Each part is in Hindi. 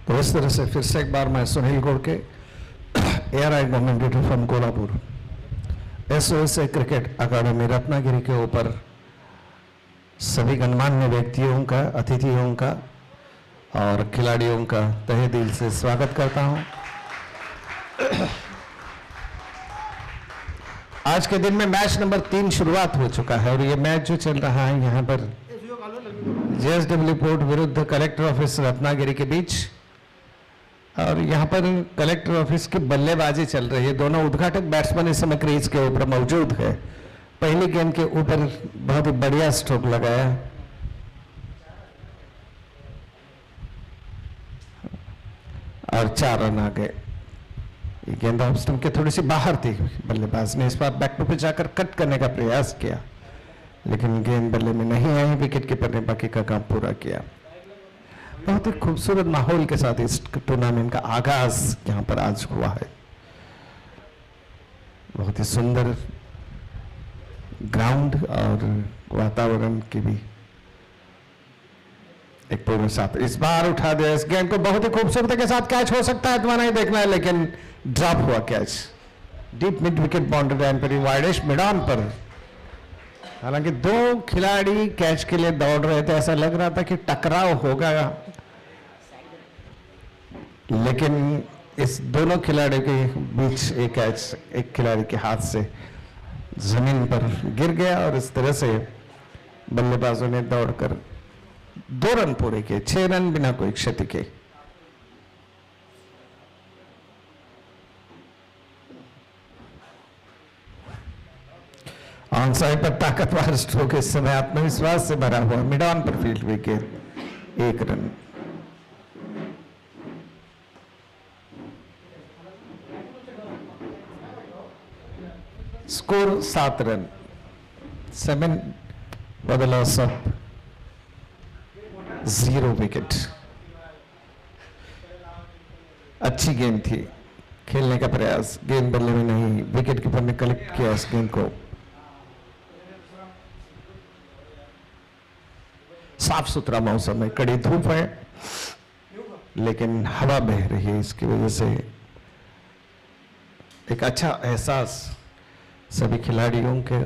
तो इस तरह से फिर से एक बार मैं Sunil Godke, ARI commentator from Kolhapur, SOSA cricket academy Ratnagiri के ऊपर सभी गणमान्य व्यक्तियों का, अतिथियों का और खिलाड़ियों का तहे दिल से स्वागत करता हूं। आज के दिन में मैच नंबर 3 शुरुआत हो चुका है और ये मैच जो चल रहा है यहाँ पर जेएसडब्ल्यू पोर्ट विरुद्ध कलेक्टर ऑफिस रत्नागिरी के बीच, और यहाँ पर कलेक्टर ऑफिस की बल्लेबाजी चल रही है। दोनों उद्घाटक बैट्समैन इस समय क्रीज के ऊपर मौजूद है। पहली गेंद के ऊपर बहुत ही बढ़िया स्ट्रोक लगाया और 4 रन आ गए। ये गेंद ऑफ स्टंप के थोड़ी सी बाहर थी। बल्लेबाज ने इस बार बैक टू पे जाकर कट करने का प्रयास किया, लेकिन गेंद बल्ले में नहीं आई। विकेट कीपर ने बाकी का काम पूरा किया। बहुत ही खूबसूरत माहौल के साथ इस टूर्नामेंट का आगाज यहां पर आज हुआ है। बहुत ही सुंदर ग्राउंड और वातावरण की भी एक पूर्ण साथ। इस बार उठा दिया इस गेंद को, बहुत ही खूबसूरती के साथ कैच हो सकता है, तुम्हारा ही देखना है, लेकिन ड्रॉप हुआ catch deep mid wicket boundary line पर, वाइडेस्ट मिड ऑन पर। हालांकि 2 खिलाड़ी कैच के लिए दौड़ रहे थे, ऐसा लग रहा था कि टकराव होगा, लेकिन इस दोनों खिलाड़ियों के बीच एक कैच एक खिलाड़ी के हाथ से जमीन पर गिर गया और इस तरह से बल्लेबाजों ने दौड़कर 2 रन पूरे किए, 6 रन बिना कोई क्षति के। ऑन साइड पर ताकतवर स्ट्रोक, इस समय आत्मविश्वास से भरा हुआ मिड ऑन पर field wicket, 1 run. Score 7 run, 7 for the loss of 0 wicket. अच्छी गेंद थी, खेलने का प्रयास, गेंद बल्ले में नहीं। विकेट कीपर ने कलेक्ट किया इस गेंद को। साफ सुथरा मौसम है, कड़ी धूप है, लेकिन हवा बह रही है। इसकी वजह से एक अच्छा एहसास सभी खिलाड़ियों के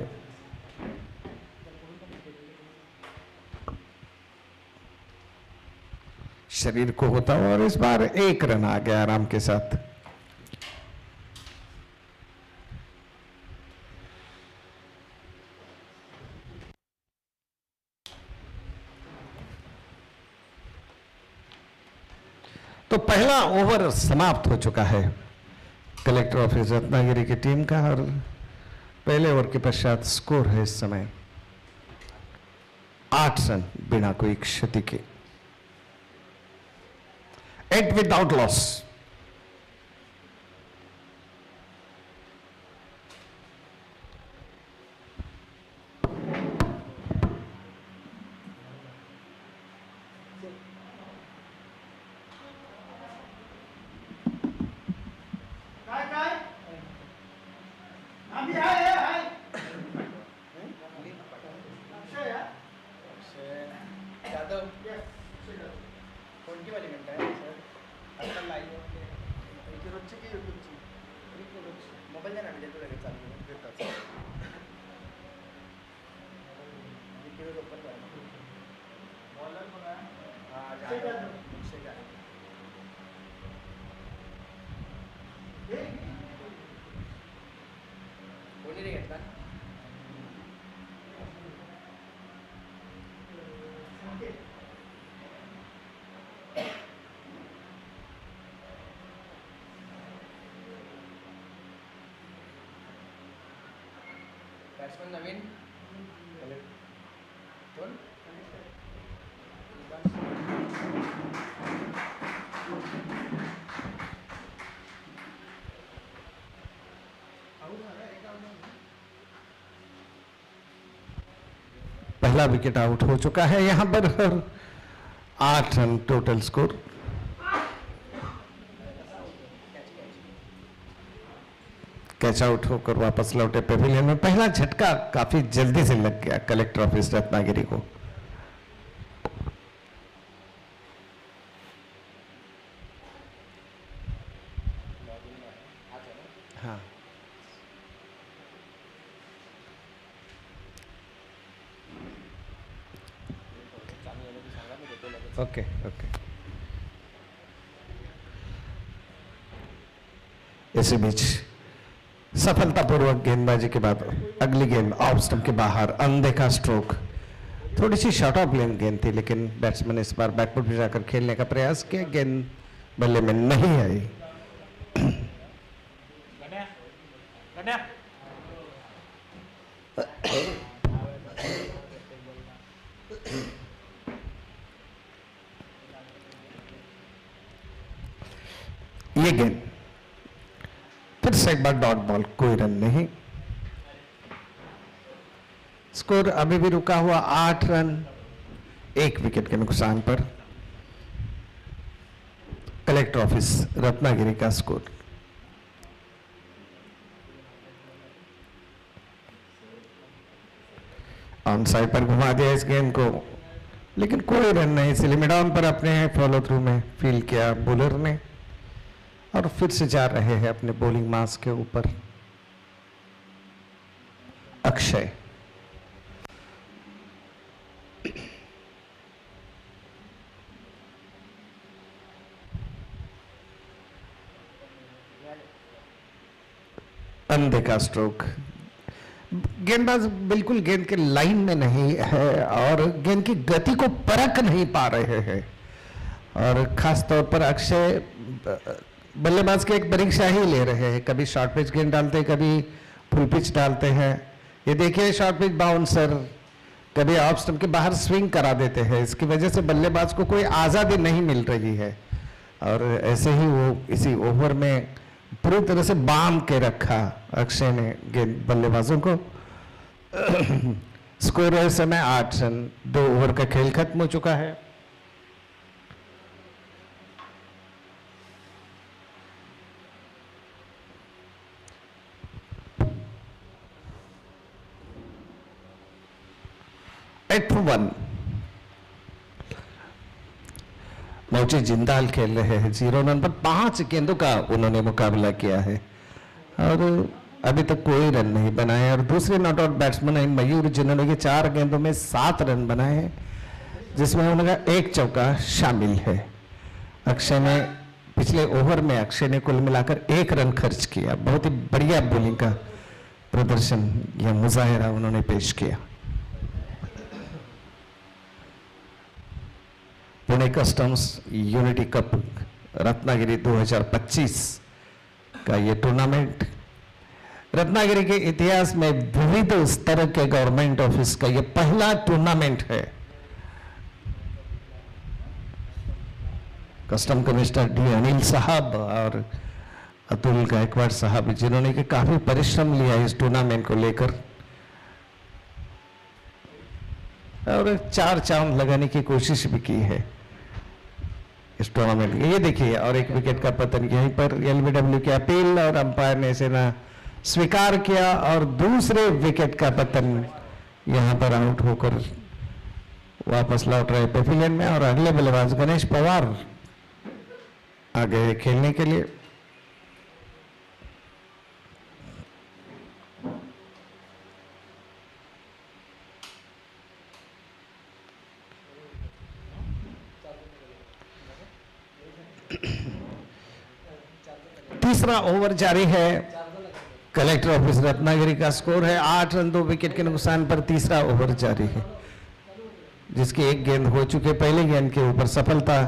शरीर को होता है। और इस बार 1 रन आ गया आराम के साथ। तो पहला ओवर समाप्त हो चुका है कलेक्टर ऑफिस रत्नागिरी की टीम का, और पहले ओवर के पश्चात स्कोर है इस समय 8 रन बिना कोई क्षति के, 8 विदाउट लॉस। कोणती वाली म्हणताय सर? आता लाईव्ह रोजची की यूट्यूबची? मोबाईल द्या ना, मी देतो लगेच चालू देतात. ओपन करा. बॉलर बघा. कोणी रे घेतला? बॅट्समन नवीन कोण? पहला विकेट आउट हो चुका है यहां पर, 8 run total score. Catch out होकर वापस लौटे पेविलियन में। पहला झटका काफी जल्दी से लग गया कलेक्टर ऑफिस रत्नागिरी को। हाँ, ओके ओके। इसी बीच सफलतापूर्वक गेंदबाजी के बाद अगली गेंद ऑफ स्टंप के बाहर, अनदेखा स्ट्रोक। थोड़ी सी शॉर्ट ऑफ लेन गेंद थी, लेकिन बैट्समैन इस बार बैकफुट पे जाकर खेलने का प्रयास किया, गेंद बल्ले में नहीं आई। ये गेंद फिर से एक बार डॉट बॉल, कोई रन नहीं। स्कोर अभी भी रुका हुआ 8 रन 1 विकेट के नुकसान पर। कलेक्टर ऑफिस रत्नागिरी का स्कोर। ऑन साइड पर घुमा दिया इस गेंद को, लेकिन कोई रन नहीं। इसलिए मिड ऑन पर अपने फॉलो थ्रू में फील किया बॉलर ने, और फिर से जा रहे हैं अपने बॉलिंग मास के ऊपर अक्षय। अनदेखा स्ट्रोक। गेंदबाज बिल्कुल गेंद के लाइन में नहीं है और गेंद की गति को परख नहीं पा रहे हैं, और खास तौर पर अक्षय बल्लेबाज की एक परीक्षा ही ले रहे हैं। कभी शॉर्ट पिच गेंद डालते हैं, कभी फुल पिच डालते हैं। ये देखिए शॉर्ट पिच बाउंसर, कभी ऑफ स्टंप के बाहर स्विंग करा देते हैं। इसकी वजह से बल्लेबाज को कोई आज़ादी नहीं मिल रही है, और ऐसे ही वो इसी ओवर में पूरी तरह से बांध के रखा अक्षय ने गेंद बल्लेबाजों को। स्कोर है इस समय 8 रन। 2 ओवर का खेल खत्म हो चुका है। एट 1 मौची जिंदाल खेल रहे हैं। 0 रन पर 5 गेंदों का उन्होंने मुकाबला किया है, और अभी तक कोई रन नहीं बनाए। और दूसरे नॉट आउट बैट्समैन है मयूर, जिन्होंने ये 4 गेंदों में 7 रन बनाए हैं, जिसमें उनका 1 चौका शामिल है। अक्षय ने पिछले ओवर में अक्षय ने कुल मिलाकर 1 रन खर्च किया। बहुत ही बढ़िया बॉलिंग का प्रदर्शन या मुजाहिरा उन्होंने पेश किया। Pune customs unity cup Ratnagiri 2025 का ये टूर्नामेंट रत्नागिरी के इतिहास में विविध स्तर के गवर्नमेंट ऑफिस का ये पहला टूर्नामेंट है। कस्टम कमिश्नर डी अनिल साहब और अतुल गायकवाड़ साहब, जिन्होंने कि काफी परिश्रम लिया इस टूर्नामेंट को लेकर, और 4 चांद लगाने की कोशिश भी की है इस टूर्नामेंट में। ये देखिए, और 1 विकेट का पतन यहीं पर एलबीडब्ल्यू की अपील, और अंपायर ने इसे ना स्वीकार किया, और दूसरे विकेट का पतन यहां पर आउट होकर वापस लौट रहे पेविलियन में। और अगले बल्लेबाज गणेश पवार आ गए खेलने के लिए। तीसरा ओवर जारी है। कलेक्टर ऑफिस रत्नागिरी का स्कोर है 8 रन 2 विकेट के नुकसान पर। तीसरा ओवर जारी है, जिसकी 1 गेंद हो चुके। पहले गेंद के ऊपर सफलता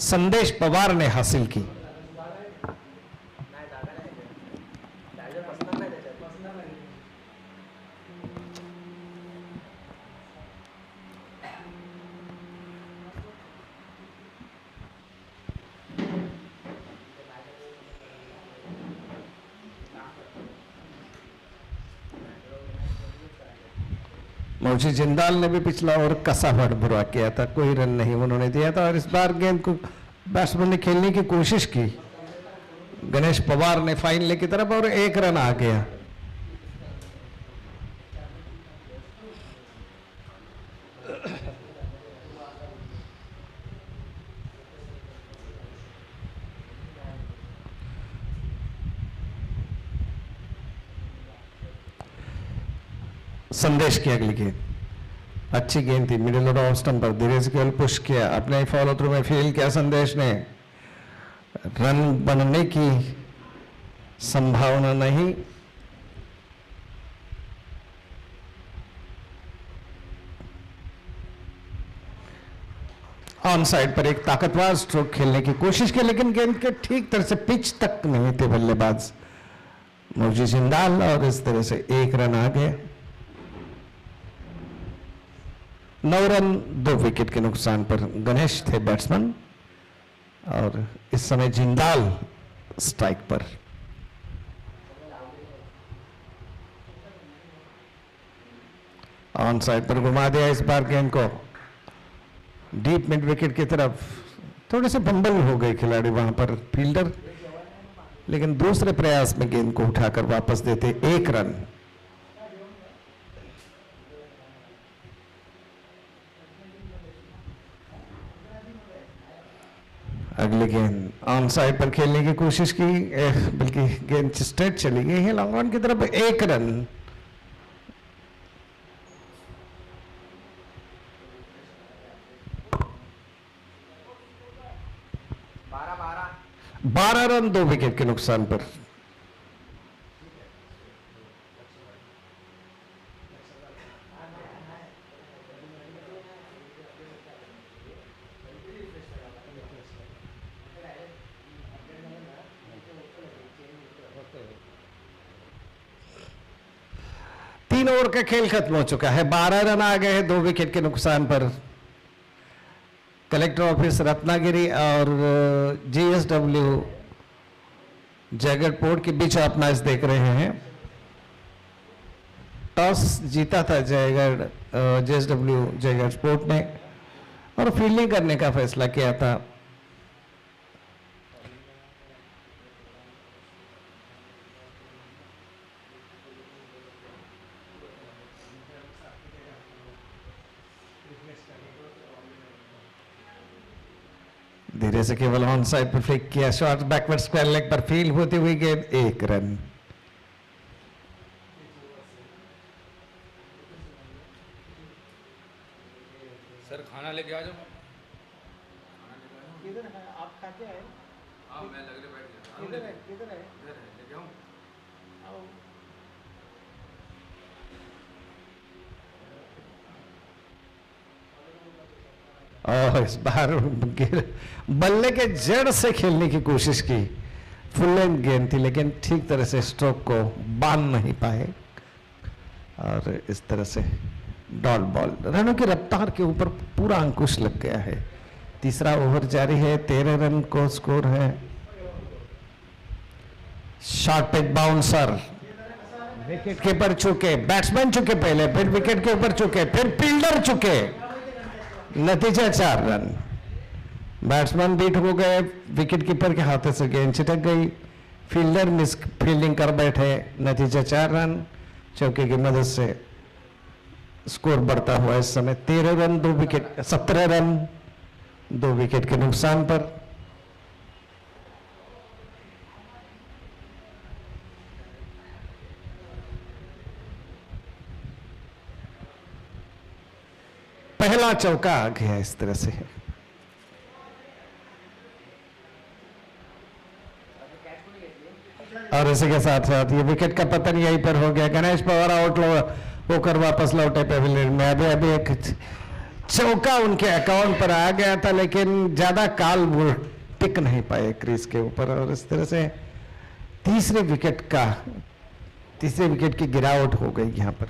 संदेश पवार ने हासिल की। मौजी जिंदाल ने भी पिछला ओवर कसा बुरा किया था, कोई रन नहीं उन्होंने दिया था, और इस बार गेंद को बैट्समैन ने खेलने की कोशिश की गणेश पवार ने फाइनल की तरफ, और 1 रन आ गया। संदेश की अगली गेंद अच्छी गेंद थी, मिडिल ऑफ ऑफ स्टंप पर धीरे से केवल पुश किया, अपने फॉलो थ्रू में फील किया संदेश ने, रन बनने की संभावना नहीं। ऑन साइड पर एक ताकतवर स्ट्रोक खेलने की कोशिश की, लेकिन गेंद के ठीक तरह से पिच तक नहीं थे बल्लेबाज मौजी जिंदाल, और इस तरह से एक रन आ गए। 9 रन 2 विकेट के नुकसान पर गणेश थे बैट्समैन, और इस समय जिंदाल स्ट्राइक पर। ऑन साइड पर घुमा दिया इस बार गेंद को डीप मिड विकेट की तरफ। थोड़े से फंबल हो गए खिलाड़ी वहां पर फील्डर, लेकिन दूसरे प्रयास में गेंद को उठाकर वापस देते 1 रन। अगली गेंद ऑन साइड पर खेलने की कोशिश की, बल्कि गेंद स्ट्रेट चली गई है लॉन्ग ऑन की तरफ, 1 रन। 12 रन 2 विकेट के नुकसान पर। तीन ओवर का खेल खत्म हो चुका है, 12 रन आ गए हैं 2 विकेट के नुकसान पर। कलेक्टर ऑफिस रत्नागिरी और जीएसडब्ल्यू जयगढ़ के बीच आप मैच देख रहे हैं। टॉस जीता था जयगढ़ जीएसडब्ल्यू जयगढ़ स्पोर्ट ने, और फील्डिंग करने का फैसला किया था। धीरे से केवल ऑन साइड पर फ्लिक किया, शॉट बैकवर्ड स्क्वायर लेग पर फील होती हुई गेंद, 1 रन। सर खाना लेके आ जाओ। किधर है आप खा के आए? हाँ मैं लग रहे बैठ गया। किधर है किधर है? इधर है, लेके आऊँ? आओ। और इस बार बल्ले के जड़ से खेलने की कोशिश की, फुल लेंथ गेंद थी लेकिन ठीक तरह से स्ट्रोक को बांध नहीं पाए, और इस तरह से डॉट बॉल। रनों की रफ्तार के ऊपर पूरा अंकुश लग गया है। तीसरा ओवर जारी है, 13 रन को स्कोर है। Short pitch bouncer, wicket keeper चुके, बैट्समैन चुके पहले, फिर विकेट के ऊपर चुके, फिर फील्डर चुके, नतीजा 4 रन। बैट्समैन बीट हो गए, विकेट कीपर के हाथों से गेंद छिटक गई, फील्डर मिस फील्डिंग कर बैठे, नतीजा 4 रन। चौके की मदद से स्कोर बढ़ता हुआ इस समय 13 रन 2 विकेट, 17 रन 2 विकेट के नुकसान पर। पहला चौका आ गया इस तरह से। और इसी के साथ साथ ये विकेट का पतन यहीं पर हो गया। गणेश पवार आउट होकर वापस लौटे पेविलियन में। अभी एक चौका उनके अकाउंट पर आ गया था, लेकिन ज्यादा काल वो टिक नहीं पाए क्रीज के ऊपर, और इस तरह से तीसरे विकेट की गिरावट हो गई यहां पर।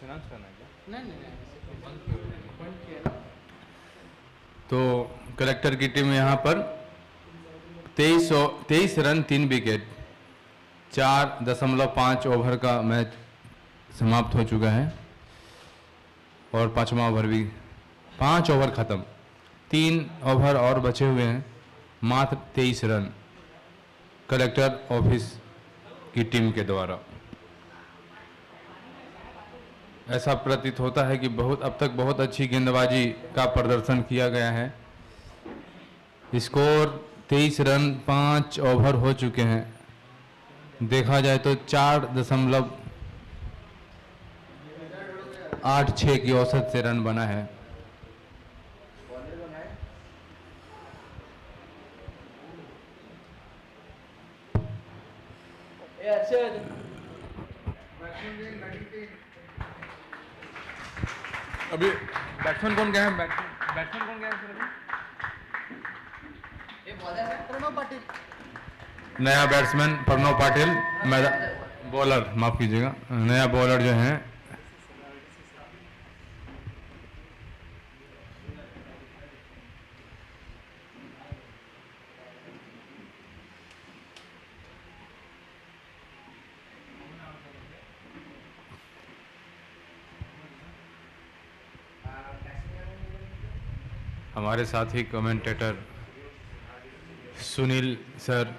कुछ अनाउंस करना है क्या? नहीं तो कलेक्टर की टीम यहाँ पर 23 रन 3 विकेट 4.5 ओवर का मैच समाप्त हो चुका है और पांचवा ओवर भी 5 ओवर ख़त्म, 3 ओवर और बचे हुए हैं, मात्र 23 रन कलेक्टर ऑफिस की टीम के द्वारा। ऐसा प्रतीत होता है कि अब तक बहुत अच्छी गेंदबाजी का प्रदर्शन किया गया है। स्कोर 23 रन 5 ओवर हो चुके हैं। देखा जाए तो 4.86 की औसत से रन बना है। अभी बैट्समैन कौन गया है? बैट्समैन कौन गया है सर? प्रणव पाटिल। नया बैट्समैन प्रणव पाटिल, बॉलर माफ कीजिएगा, नया बॉलर जो हैं हमारे साथी कमेंटेटर सुनील सर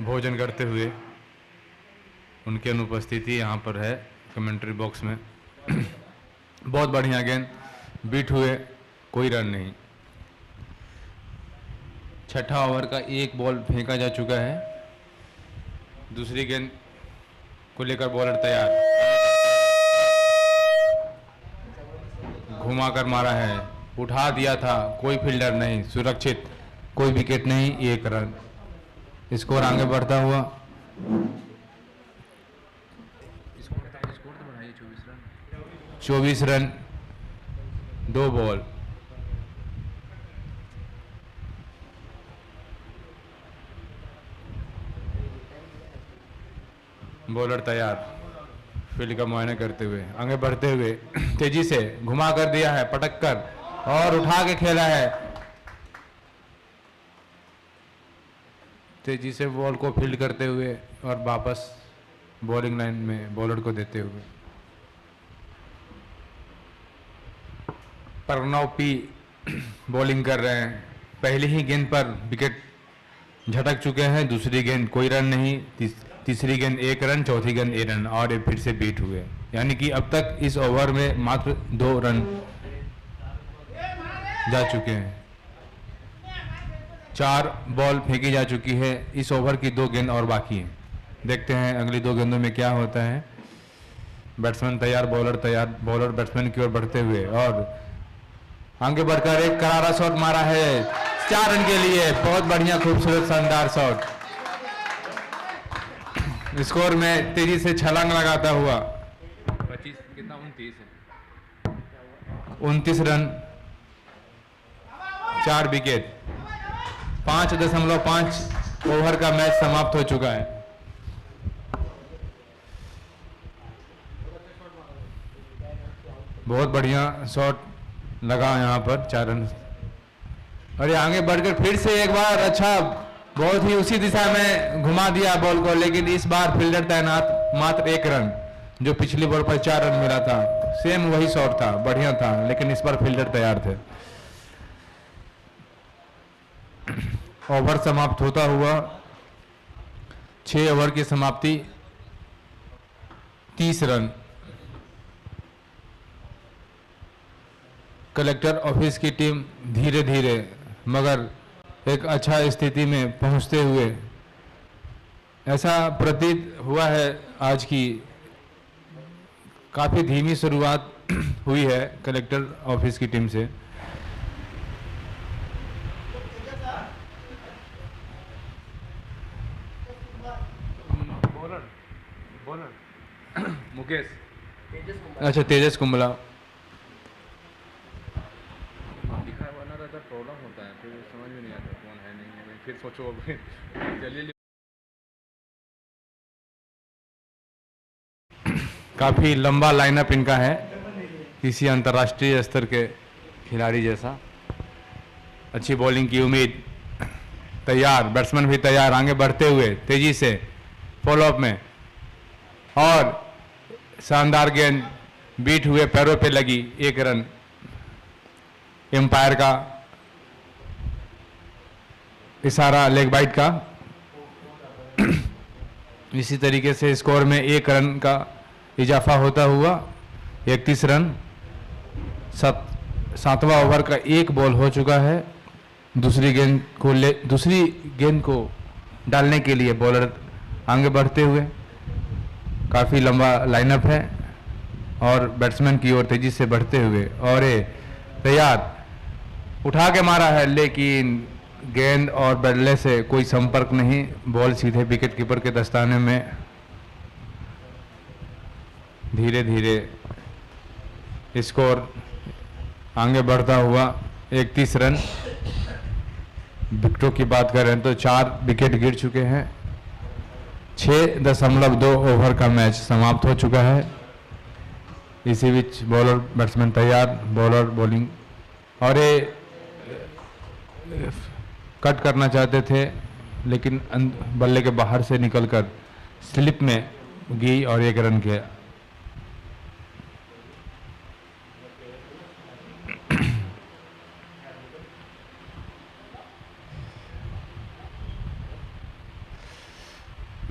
भोजन करते हुए, उनकी अनुपस्थिति यहाँ पर है कमेंट्री बॉक्स में। बहुत बढ़िया गेंद, बीट हुए, कोई रन नहीं। छठा ओवर का एक बॉल फेंका जा चुका है। दूसरी गेंद को लेकर बॉलर तैयार, घुमाकर मारा है, उठा दिया था, कोई फील्डर नहीं, सुरक्षित, कोई विकेट नहीं, 1 रन। स्कोर आगे बढ़ता हुआ, स्कोर तो बढ़ाइए, 24 रन 2 बॉल। बॉलर तैयार, फील्ड का मुआयना करते हुए, आगे बढ़ते हुए, तेजी से घुमा कर दिया है, पटक कर और उठा के खेला है, तेजी से बॉल को फील्ड करते हुए और वापस बॉलिंग लाइन में बॉलर को देते हुए। प्रणव पी बॉलिंग कर रहे हैं। पहली ही गेंद पर विकेट झटक चुके हैं, दूसरी गेंद कोई रन नहीं, तीसरी गेंद 1 रन, चौथी गेंद 1 रन और ये फिर से बीट हुए। यानी कि अब तक इस ओवर में मात्र 2 रन जा चुके हैं। 4 बॉल फेंकी जा चुकी है, इस ओवर की 2 गेंद और बाकी हैं। देखते हैं अगली 2 गेंदों में क्या होता है। बैट्समैन तैयार, बॉलर तैयार, बॉलर बैट्समैन की ओर बढ़ते हुए और आगे बढ़कर एक करारा शॉट मारा है 4 रन के लिए। बहुत बढ़िया, खूबसूरत, शानदार शॉट। स्कोर में तेजी से छलांग लगाता हुआ 25 कितना 29 है, 29 रन 4 विकेट, 5.5 ओवर का मैच समाप्त हो चुका है। बहुत बढ़िया शॉट लगा यहाँ पर 4 रन, और ये आगे बढ़कर फिर से एक बार अच्छा, बहुत ही उसी दिशा में घुमा दिया बॉल को, लेकिन इस बार फील्डर तैनात, मात्र 1 रन। जो पिछली बॉल पर 4 रन मिला था, सेम वही शॉट था, बढ़िया था, लेकिन इस बार फील्डर तैयार थे। ओवर समाप्त होता हुआ 6 ओवर की समाप्ति, 30 रन। कलेक्टर ऑफिस की टीम धीरे धीरे मगर एक अच्छा स्थिति में पहुंचते हुए, ऐसा प्रतीत हुआ है आज की काफ़ी धीमी शुरुआत हुई है कलेक्टर ऑफिस की टीम से। बॉलर मुकेश, अच्छा तेजस कुंबला लिखा बना रहता, प्रॉब्लम होता है, फिर समझ में नहीं आता कौन है नहीं है, फिर सोचो चलिए। काफ़ी लंबा लाइनअप इनका है, किसी अंतर्राष्ट्रीय स्तर के खिलाड़ी जैसा। अच्छी बॉलिंग की उम्मीद, तैयार, बैट्समैन भी तैयार, आगे बढ़ते हुए तेजी से फॉलोअप में, और शानदार गेंद बीट हुए पैरों पे लगी, 1 रन। एम्पायर का इशारा लेग बाइट का। इसी तरीके से स्कोर में 1 रन का इजाफा होता हुआ 31 रन। 7वां ओवर का 1 बॉल हो चुका है। दूसरी गेंद को डालने के लिए बॉलर आगे बढ़ते हुए, काफ़ी लंबा लाइनअप है और बैट्समैन की ओर तेजी से बढ़ते हुए, और ये तैयार, उठा के मारा है लेकिन गेंद और बल्ले से कोई संपर्क नहीं, बॉल सीधे विकेट कीपर के दस्ताने में। धीरे धीरे स्कोर आगे बढ़ता हुआ 31 रन। विकेटों की बात करें तो 4 विकेट गिर चुके हैं। 6.2 ओवर का मैच समाप्त हो चुका है। इसी बीच बॉलर बैट्समैन तैयार, बॉलर बॉलिंग, और ये कट करना चाहते थे लेकिन बल्ले के बाहर से निकलकर स्लिप में गई और 1 रन किया।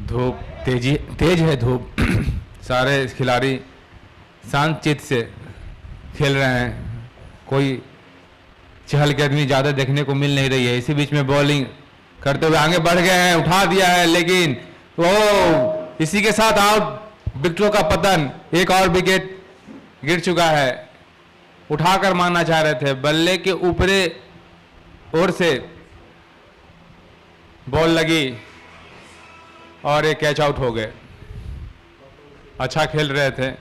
धूप तेज है धूप। सारे खिलाड़ी शांत चित्त से खेल रहे हैं, कोई चहलकदमी ज़्यादा देखने को मिल नहीं रही है। इसी बीच में बॉलिंग करते हुए आगे बढ़ गए हैं, उठा दिया है लेकिन इसी के साथ आउट। विकेटों का पतन, 1 और विकेट गिर चुका है। उठाकर मारना चाह रहे थे, बल्ले के ऊपरी ओर से बॉल लगी और एक कैच आउट हो गए। अच्छा खेल रहे थे।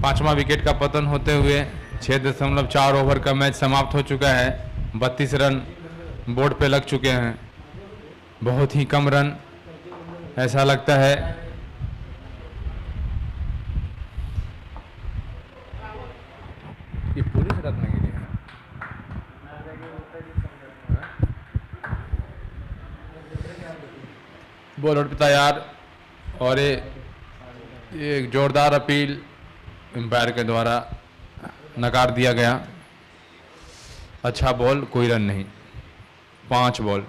पांचवा विकेट का पतन होते हुए 6.4 ओवर का मैच समाप्त हो चुका है। 32 रन बोर्ड पे लग चुके हैं। बहुत ही कम रन ऐसा लगता है। ये पुलिस रत्नागिरी है। बॉलर पे तैयार, और ये एक जोरदार अपील एम्पायर के द्वारा नकार दिया गया। अच्छा बॉल, कोई रन नहीं। 5 बॉल।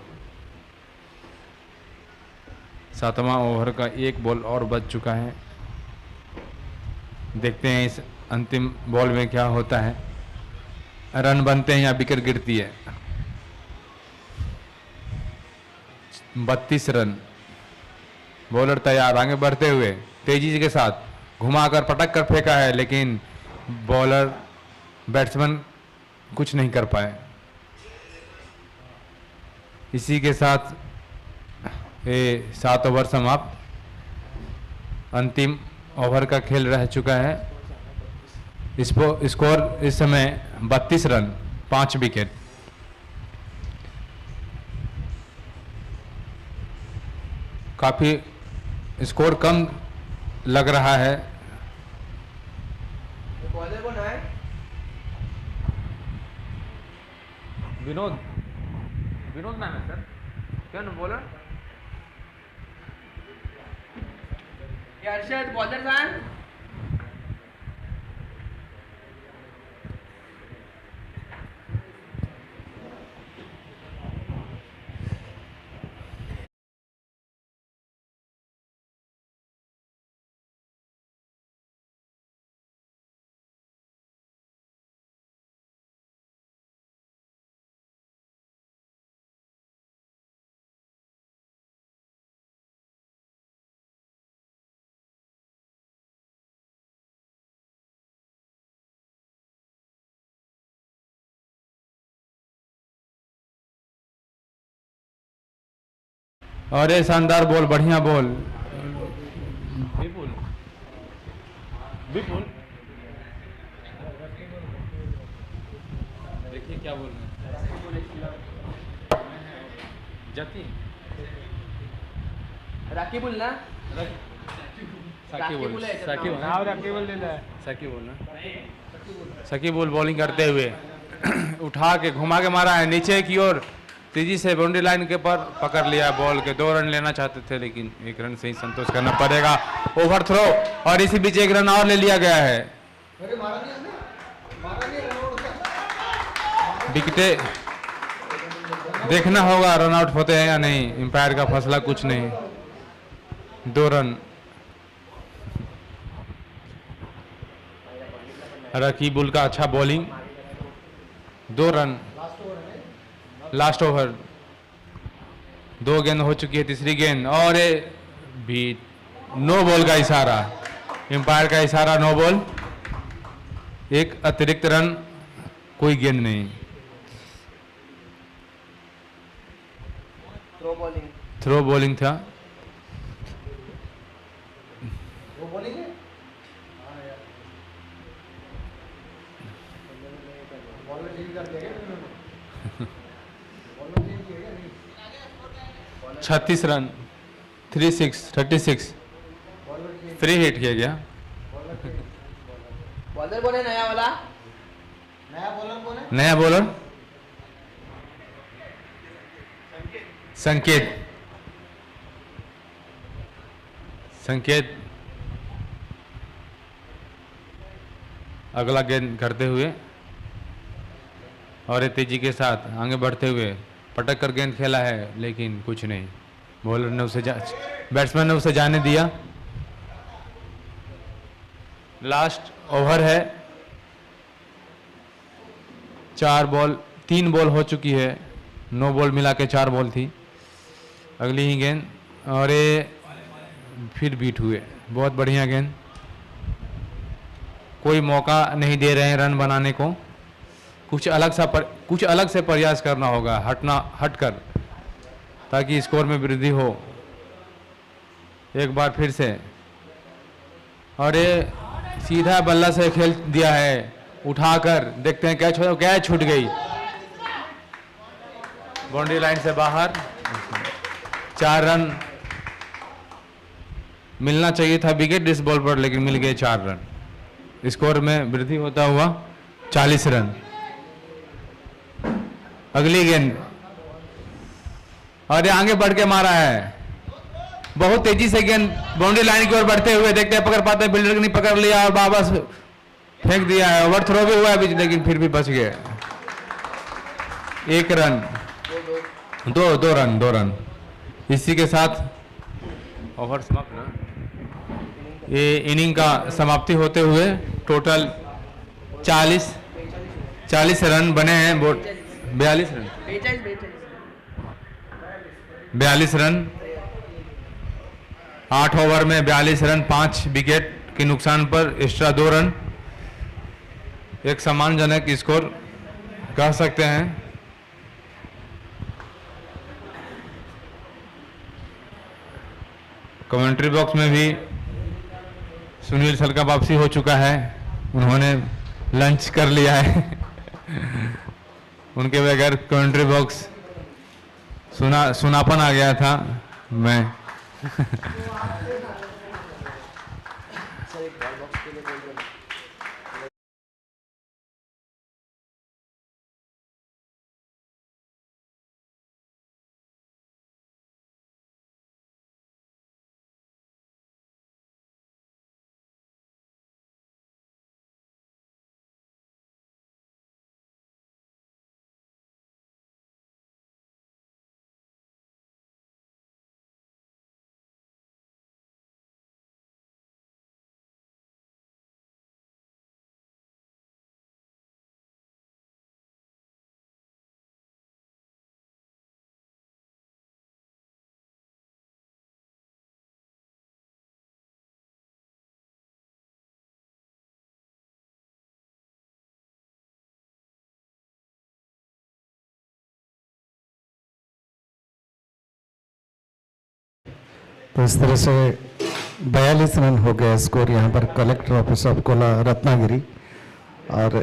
7वां ओवर का 1 बॉल और बच चुका है। देखते हैं इस अंतिम बॉल में क्या होता है। रन बनते हैं या विकेट गिरती है। 32 रन। बॉलर तैयार, आगे बढ़ते हुए तेजी के साथ घुमाकर पटक कर फेंका है लेकिन बॉलर बैट्समैन कुछ नहीं कर पाए। इसी के साथ ये 7 ओवर समाप्त। अंतिम ओवर का खेल रह चुका है। स्कोर इस समय 32 रन, 5 विकेट। काफी स्कोर कम लग रहा है। विनोद नाम है सर, क्या नाम बोला? अर्शद बॉलर जान। और ये शानदार बॉल, बढ़िया बॉल। विपुल देखिए क्या बोल रहे हैं। जाती राकीबुल ना साकिबुल है, साकिबुल नाम राकीबुल साकिबुल ना साकिबुल बॉलिंग करते हुए उठा के घुमा के मारा है नीचे की ओर, तेजी से बाउंड्री लाइन के पर पकड़ लिया बॉल के। 2 रन लेना चाहते थे लेकिन 1 रन से ही संतोष करना पड़ेगा। ओवर थ्रो और इसी बीच 1 रन और ले लिया गया है। विकेटें देखना होगा रन आउट होते हैं या नहीं, एम्पायर का फैसला कुछ नहीं। 2 रन रकीबुल का अच्छा बॉलिंग, 2 रन लास्ट ओवर। 2 गेंद हो चुकी है, तीसरी गेंद और भी नो बॉल का इशारा, एम्पायर का इशारा नो बॉल। 1 अतिरिक्त रन, कोई गेंद नहीं। थ्रो बॉलिंग था। छत्तीस रन, 36 फ्री हिट किया गया। बॉलर कौन है नया वाला? नया बॉलर संकेत अगला गेंद करते हुए और तेजी के साथ आगे बढ़ते हुए पटक कर गेंद खेला है लेकिन कुछ नहीं। बॉलर ने उसे बैट्समैन ने उसे जाने दिया। लास्ट ओवर है, 3 बॉल हो चुकी है, 9 बॉल मिला के 4 बॉल थी। अगली ही गेंद और ये फिर बीट हुए। बहुत बढ़िया गेंद, कोई मौका नहीं दे रहे हैं रन बनाने को। कुछ अलग से प्रयास करना होगा, हटकर, ताकि स्कोर में वृद्धि हो। एक बार फिर से और ये सीधा बल्ला से खेल दिया है, उठाकर देखते हैं क्या छूट गई, बाउंड्री लाइन से बाहर। 4 रन मिलना चाहिए था विकेट इस बॉल पर, लेकिन मिल गए 4 रन। स्कोर में वृद्धि होता हुआ 40 रन। अगली गेंद और आगे बढ़ के मारा है, बहुत तेजी से गेंद बाउंड्री लाइन की ओर बढ़ते हुए, देखते हैं पकड़ पाते हैं, बिल्डर ने पकड़ लिया और वापस फेंक दिया है। ओवर थ्रो भी हुआ है बीच, लेकिन फिर भी बच गए। 1 रन, 2 रन। इसी के साथ ओवर समाप्त ना, ये इनिंग का समाप्ति होते हुए टोटल 40 रन बने हैं। 42 रन 8 ओवर में 42 रन, 5 विकेट के नुकसान पर एक्स्ट्रा 2 रन। एक सम्मानजनक स्कोर कह सकते हैं। कमेंट्री बॉक्स में भी सुनील सर का वापसी हो चुका है, उन्होंने लंच कर लिया है। उनके बगैर कमेंट्री बॉक्स सुनापन आ गया था। मैं तो इस तरह से 42 रन हो गया स्कोर यहाँ पर collector office of Cola Ratnagiri. और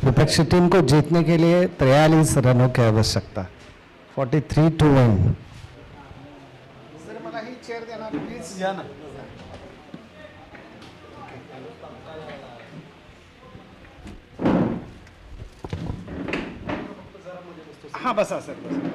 विपक्षी टीम को जीतने के लिए 43 रनों की आवश्यकता, 43 to 1। चेयर देना प्लीज या ना हाँ बसा सर बस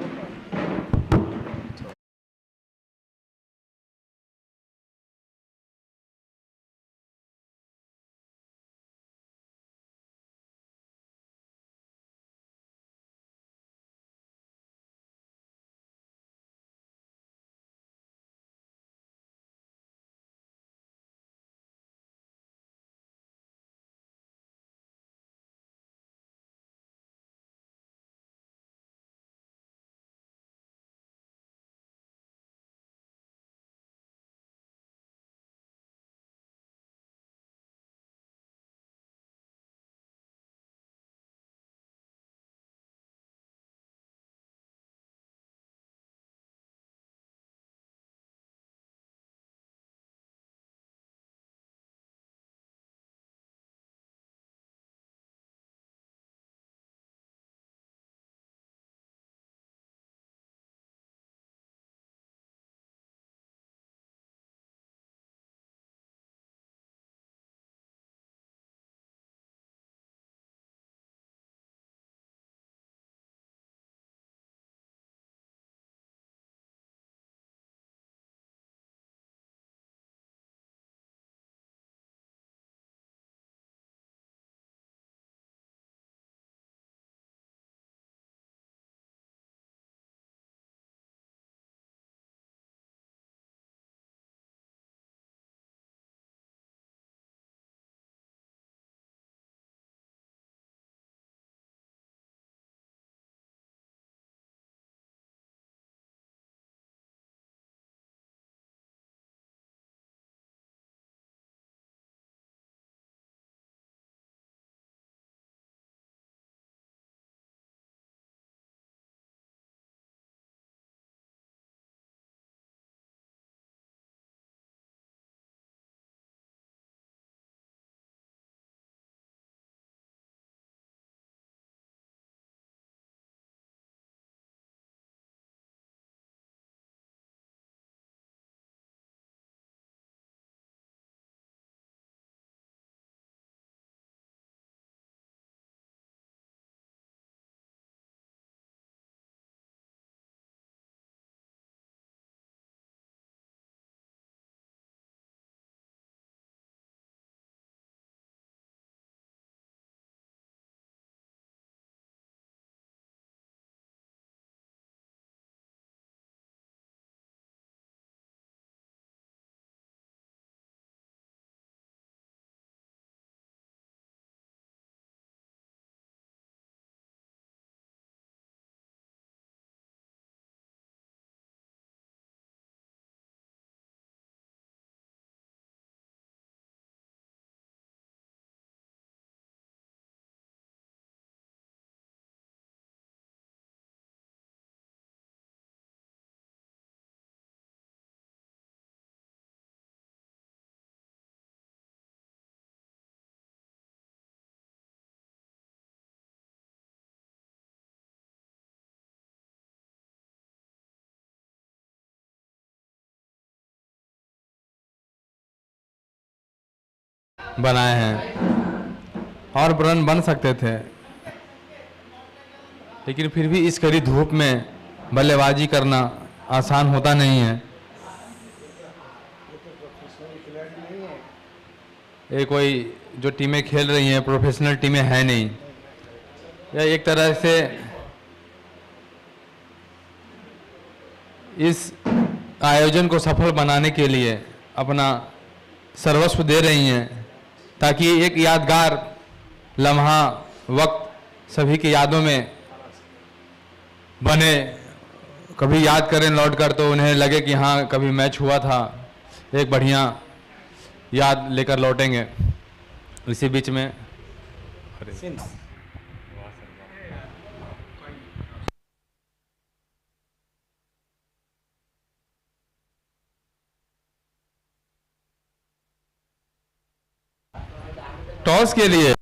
बनाए हैं और रन बन सकते थे, लेकिन फिर भी इस कड़ी धूप में बल्लेबाजी करना आसान होता नहीं है। ये कोई जो टीमें खेल रही हैं प्रोफेशनल टीमें हैं नहीं। यह एक तरह से इस आयोजन को सफल बनाने के लिए अपना सर्वस्व दे रही हैं, ताकि एक यादगार लम्हा वक्त सभी की यादों में बने। कभी याद करें लौट कर तो उन्हें लगे कि हाँ कभी मैच हुआ था, एक बढ़िया याद लेकर लौटेंगे। इसी बीच में टॉस के लिए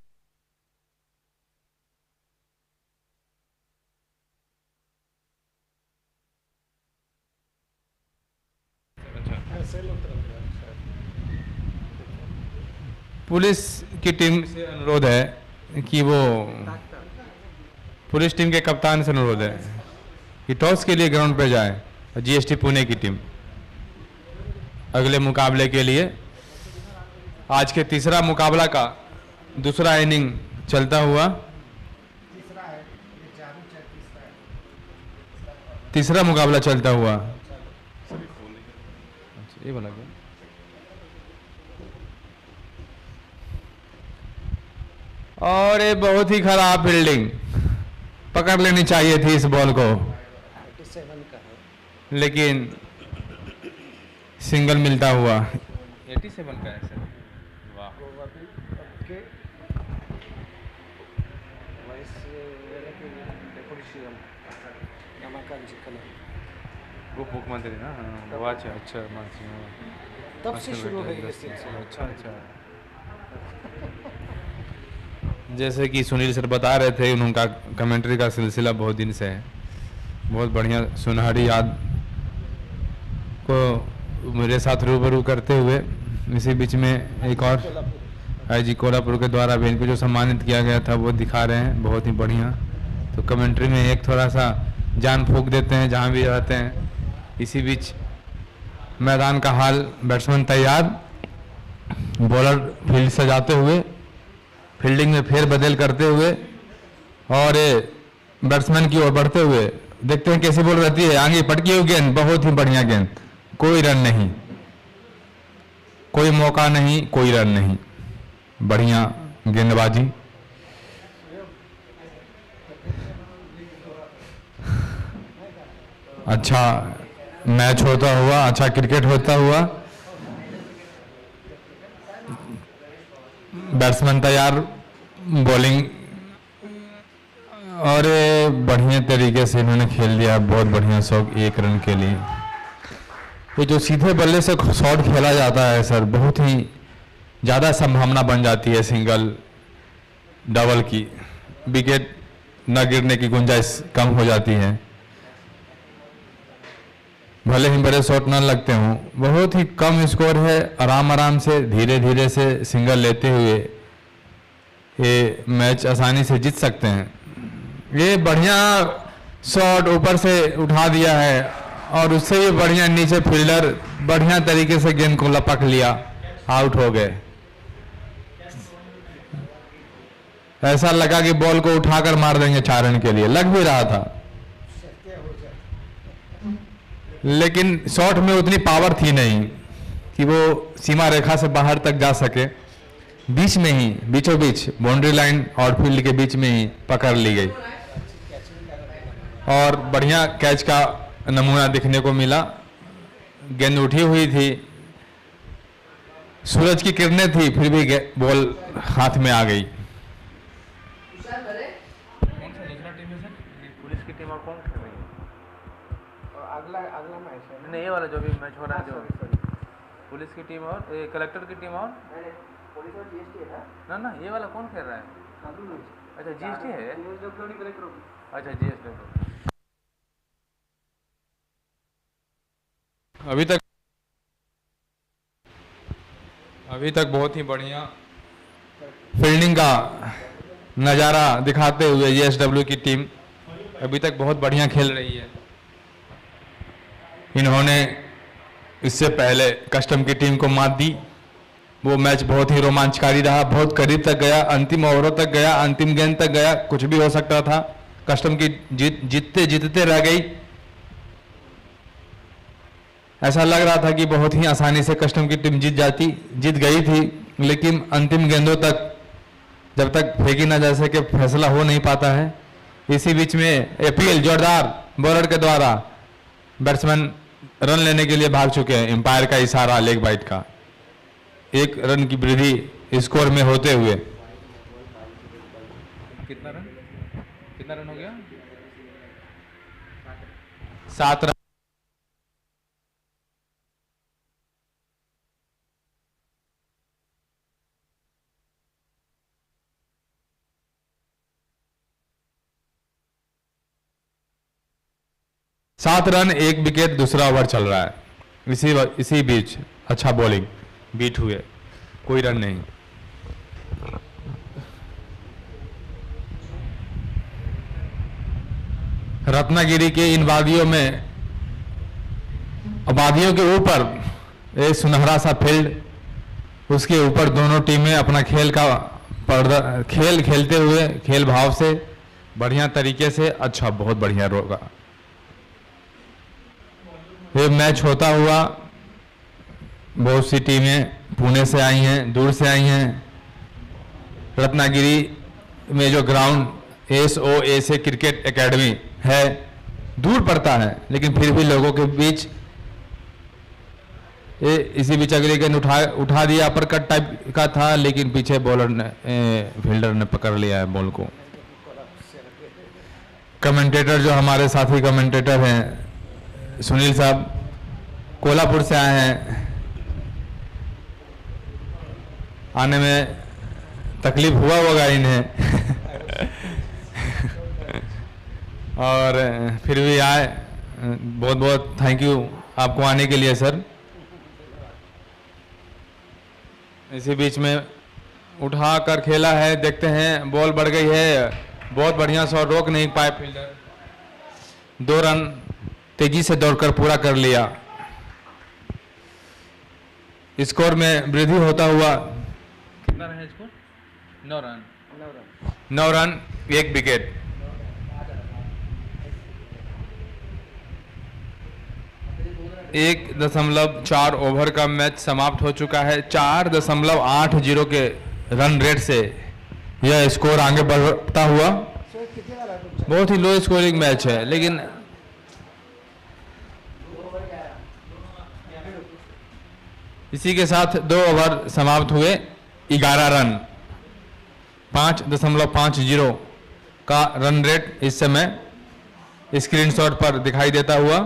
पुलिस की टीम से अनुरोध है कि वो पुलिस टीम के कप्तान से अनुरोध है कि टॉस के लिए ग्राउंड पर जाए। जीएसटी पुणे की टीम अगले मुकाबले के लिए आज के तीसरा मुकाबला का दूसरा इनिंग चलता हुआ, तीसरा मुकाबला चलता हुआ। ये बोला क्या? और ये बहुत ही खराब फील्डिंग, पकड़ लेनी चाहिए थी इस बॉल को, लेकिन सिंगल मिलता हुआ। 87 का है सर। वाह, वो मुख्यमंत्री ना? हाँ, वो अच्छा अच्छा तब से शुरू हो गई अच्छा अच्छा। जैसे कि सुनील सर बता रहे थे, उनका कमेंट्री का सिलसिला बहुत दिन से है। बहुत बढ़िया सुनहरी याद को मेरे साथ रूबरू करते हुए इसी बीच में एक और आईजी कोल्हापुर के द्वारा भी इनको जो सम्मानित किया गया था वो दिखा रहे हैं, बहुत ही बढ़िया। तो कमेंट्री में एक थोड़ा सा जान फूंक देते हैं जहाँ भी रहते हैं। इसी बीच मैदान का हाल, बैट्समैन तैयार, बॉलर फील्ड सजाते हुए, फील्डिंग में फेर बदल करते हुए और बैट्समैन की ओर बढ़ते हुए। देखते हैं कैसी बॉल रहती है। आगे पटकी हुई गेंद, बहुत ही बढ़िया गेंद, कोई रन नहीं, कोई मौका नहीं, कोई रन नहीं, बढ़िया गेंदबाजी। अच्छा मैच होता हुआ, अच्छा क्रिकेट होता हुआ। बैट्समैन तैयार, बॉलिंग, और बढ़िया तरीके से इन्होंने खेल दिया, बहुत बढ़िया शॉट 1 रन के लिए। ये जो सीधे बल्ले से शॉट खेला जाता है सर, बहुत ही ज़्यादा संभावना बन जाती है सिंगल डबल की, विकेट न गिरने की गुंजाइश कम हो जाती है। भले ही बड़े शॉट न लगते हों, बहुत ही कम स्कोर है, आराम आराम से धीरे धीरे से सिंगल लेते हुए ये मैच आसानी से जीत सकते हैं। ये बढ़िया शॉट ऊपर से उठा दिया है और उससे भी बढ़िया नीचे फील्डर बढ़िया तरीके से गेंद को लपक लिया, आउट हो गए। ऐसा लगा कि बॉल को उठाकर मार देंगे 4 रन के लिए, लग भी रहा था, लेकिन शॉट में उतनी पावर थी नहीं कि वो सीमा रेखा से बाहर तक जा सके। बीच में ही, बीचों बीच, बाउंड्री लाइन और फील्ड के बीच में ही पकड़ ली गई और बढ़िया कैच का नमूना दिखने को मिला। गेंद उठी हुई थी, सूरज की किरणें थी, फिर भी बॉल हाथ में आ गई। पुलिस की टीम और कौन खेल रही है? और अगला मैच है नहीं, ये वाला जो भी मैच हो रहा है, जो पुलिस की टीम और कलेक्टर की टीम और पुलिस और जीएसटी है ना? ना ये वाला कौन खेल रहा है? अच्छा जीएसटी है, अच्छा जीएसटी। अभी तक बहुत ही बढ़िया फील्डिंग का नज़ारा दिखाते हुए जीएसडब्ल्यू की टीम अभी तक बहुत बढ़िया खेल रही है। इन्होंने इससे पहले कस्टम की टीम को मात दी, वो मैच बहुत ही रोमांचकारी रहा, बहुत करीब तक गया, अंतिम ओवरों तक गया, अंतिम गेंद तक गया, कुछ भी हो सकता था। कस्टम की जीतते जीतते रह गई। ऐसा लग रहा था कि बहुत ही आसानी से कस्टम की टीम जीत गई थी, लेकिन अंतिम गेंदों तक जब तक फेंकी ना जा सके फैसला हो नहीं पाता है। इसी बीच में अपील जोरदार बॉलर के द्वारा, बैट्समैन रन लेने के लिए भाग चुके हैं, एम्पायर का इशारा लेग बाइट का, 1 रन की वृद्धि स्कोर में होते हुए। कितना रन हो गया? 7 रन। सात रन, 1 विकेट, दूसरा ओवर चल रहा है। इसी बीच अच्छा बॉलिंग बीट हुए, कोई रन नहीं। रत्नागिरी के इन वादियों में, वादियों के ऊपर एक सुनहरा सा फील्ड, उसके ऊपर दोनों टीमें अपना खेल का खेल खेलते हुए, खेल भाव से, बढ़िया तरीके से, अच्छा बहुत बढ़िया होगा ये मैच होता हुआ। बहुत सी टीमें पुणे से आई हैं, दूर से आई हैं। रत्नागिरी में जो ग्राउंड SOA से क्रिकेट एकेडमी है, दूर पड़ता है, लेकिन फिर भी लोगों के बीच इसी बीच अगले गेंद उठा दिया, अपरकट टाइप का था, लेकिन पीछे बॉलर ने, फील्डर ने पकड़ लिया है बॉल को। कमेंटेटर जो हमारे साथी कमेंटेटर हैं सुनील साहब, कोल्हापुर से आए हैं, आने में तकलीफ हुआ होगा इन्हें और फिर भी आए। बहुत बहुत थैंक यू आपको आने के लिए सर। इसी बीच में उठा कर खेला है, देखते हैं, बॉल बढ़ गई है, बहुत बढ़िया शॉट, रोक नहीं पाए फील्डर, 2 रन तेजी से दौड़कर पूरा कर लिया। स्कोर में वृद्धि होता हुआ, कितना रहा स्कोर? 9 run, 9 run 1 wicket. एक 1.4 ओवर का मैच समाप्त हो चुका है। 4.80 के रन रेट से यह स्कोर आगे बढ़ता हुआ, बहुत ही लो स्कोरिंग मैच है, लेकिन इसी के साथ 2 ओवर समाप्त हुए। 11 रन, 5.50 का रन रेट इस समय स्क्रीनशॉट पर दिखाई देता हुआ।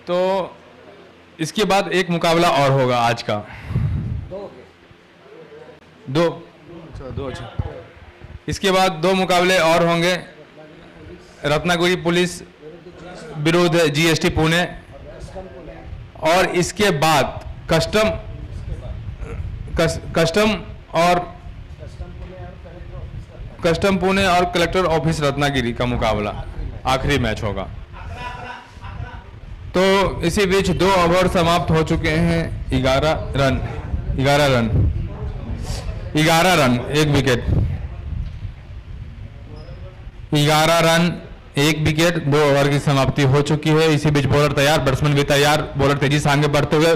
तो इसके बाद एक मुकाबला और होगा आज का, दो अच्छा, इसके बाद 2 मुकाबले और होंगे। रत्नागिरी पुलिस विरुद्ध GST पुणे, और इसके बाद कस्टम पुणे और कलेक्टर ऑफिस रत्नागिरी का मुकाबला आखिरी मैच होगा। तो इसी बीच 2 ओवर समाप्त हो चुके हैं। 11 run 1 wicket, 11 run 1 wicket, 2 over की समाप्ति हो चुकी है। इसी बीच बॉलर तैयार, बैट्समैन भी तैयार, बॉलर तेजी से आगे बढ़ते हुए,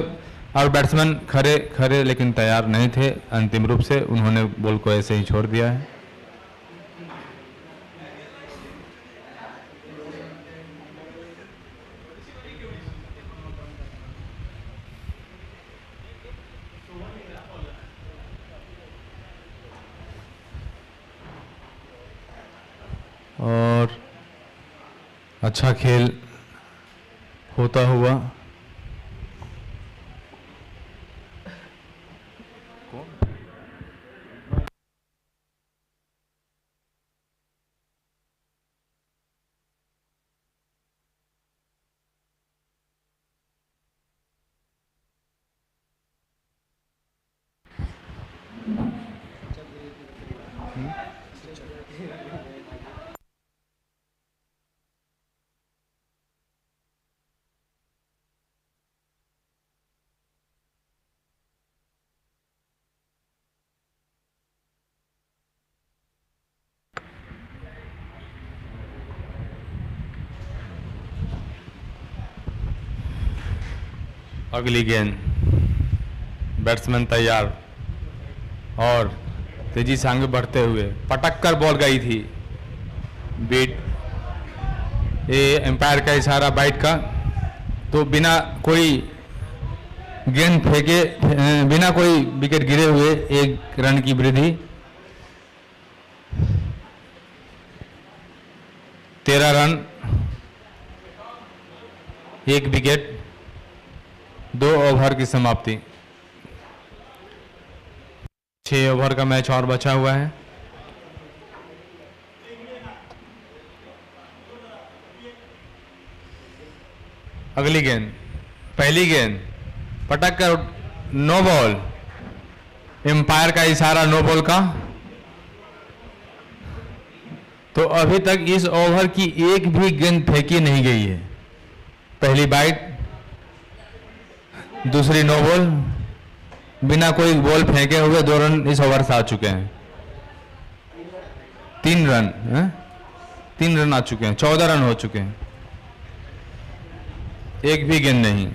और बैट्समैन खड़े लेकिन तैयार नहीं थे। अंतिम रूप से उन्होंने बॉल को ऐसे ही छोड़ दिया है। और अच्छा खेल होता हुआ अगली गेंद, बैट्समैन तैयार और तेजी से आगे बढ़ते हुए पटक कर बॉल गई थी, बीट, ये एम्पायर का इशारा बाइट का। तो बिना कोई गेंद फेंके, बिना कोई विकेट गिरे हुए 1 रन की वृद्धि। 13 रन 1 विकेट, 2 ओवर की समाप्ति। 6 ओवर का मैच और बचा हुआ है। अगली गेंद, पहली गेंद पटक कर नो बॉल, एम्पायर का इशारा नो बॉल का। तो अभी तक इस ओवर की एक भी गेंद फेंकी नहीं गई है। पहली बाइट, दूसरी नो बॉल, बिना कोई बॉल फेंके हुए 2 रन इस ओवर से आ चुके हैं। 3 रन, 3 रन आ चुके हैं, 14 रन हो चुके हैं, एक भी गेंद नहीं।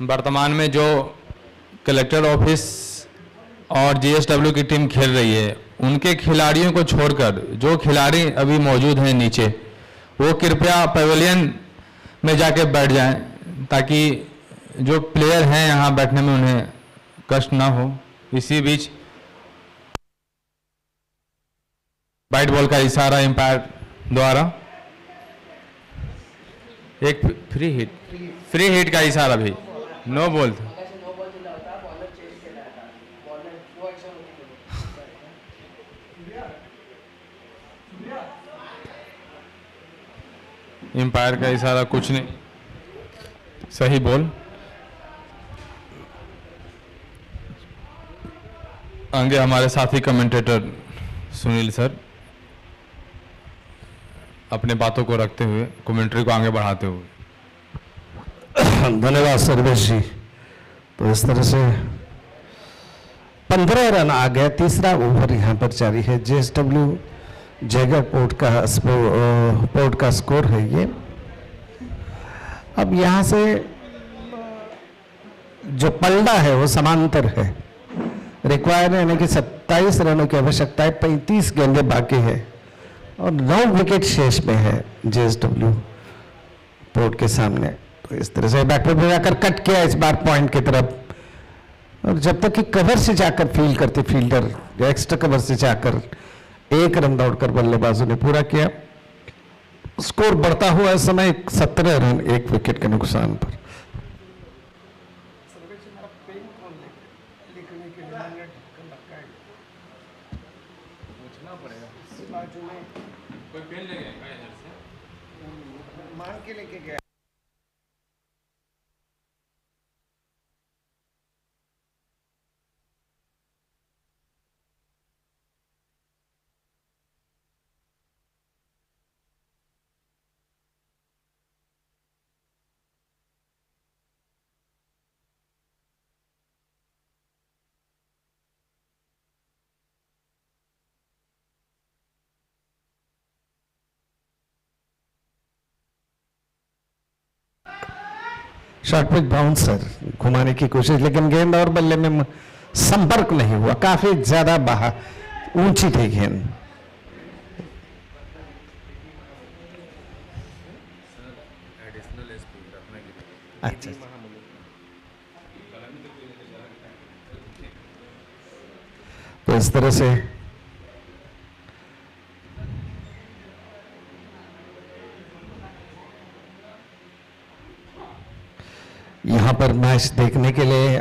वर्तमान में जो कलेक्टर ऑफिस और जीएसडब्ल्यू की टीम खेल रही है, उनके खिलाड़ियों को छोड़कर जो खिलाड़ी अभी मौजूद हैं नीचे, वो कृपया पवेलियन में जाके बैठ जाएं, ताकि जो प्लेयर हैं यहाँ बैठने में उन्हें कष्ट ना हो। इसी बीच वाइट बॉल का इशारा एम्पायर द्वारा, एक फ्री हिट का इशारा भी, नो बॉल था। एम्पायर का इशारा कुछ नहीं, सही बॉल। आगे हमारे साथी कमेंटेटर सुनील सर अपने बातों को रखते हुए, कमेंट्री को आगे बढ़ाते हुए। धन्यवाद सर्वेश जी। तो इस तरह से 15 रन आ गए, तीसरा ओवर यहाँ पर जारी है। जेएसडब्ल्यू जयगढ़ पोर्ट का स्कोर है ये। अब यहाँ से जो पलड़ा है वो समांतर है, रिक्वायर यानी कि 27 रनों की आवश्यकता है, 35 गेंदें बाकी है और 9 विकेट शेष में है जेएसडब्ल्यू पोर्ट के सामने। तो इस तरह से बैकवर्ड में जाकर कट किया इस बार पॉइंट की तरफ, और जब तक कि कवर से जाकर फील्ड करते फील्डर या एक्स्ट्रा कवर से जाकर 1 रन दौड़कर बल्लेबाजों ने पूरा किया। स्कोर बढ़ता हुआ इस समय 17 रन 1 विकेट के नुकसान पर। शॉर्ट पिच बाउंसर घुमाने की कोशिश, लेकिन गेंद और बल्ले में संपर्क नहीं हुआ, काफी ज्यादा बाहर ऊंची थी गेंद। अच्छा, तो इस तरह से यहाँ पर मैच देखने के लिए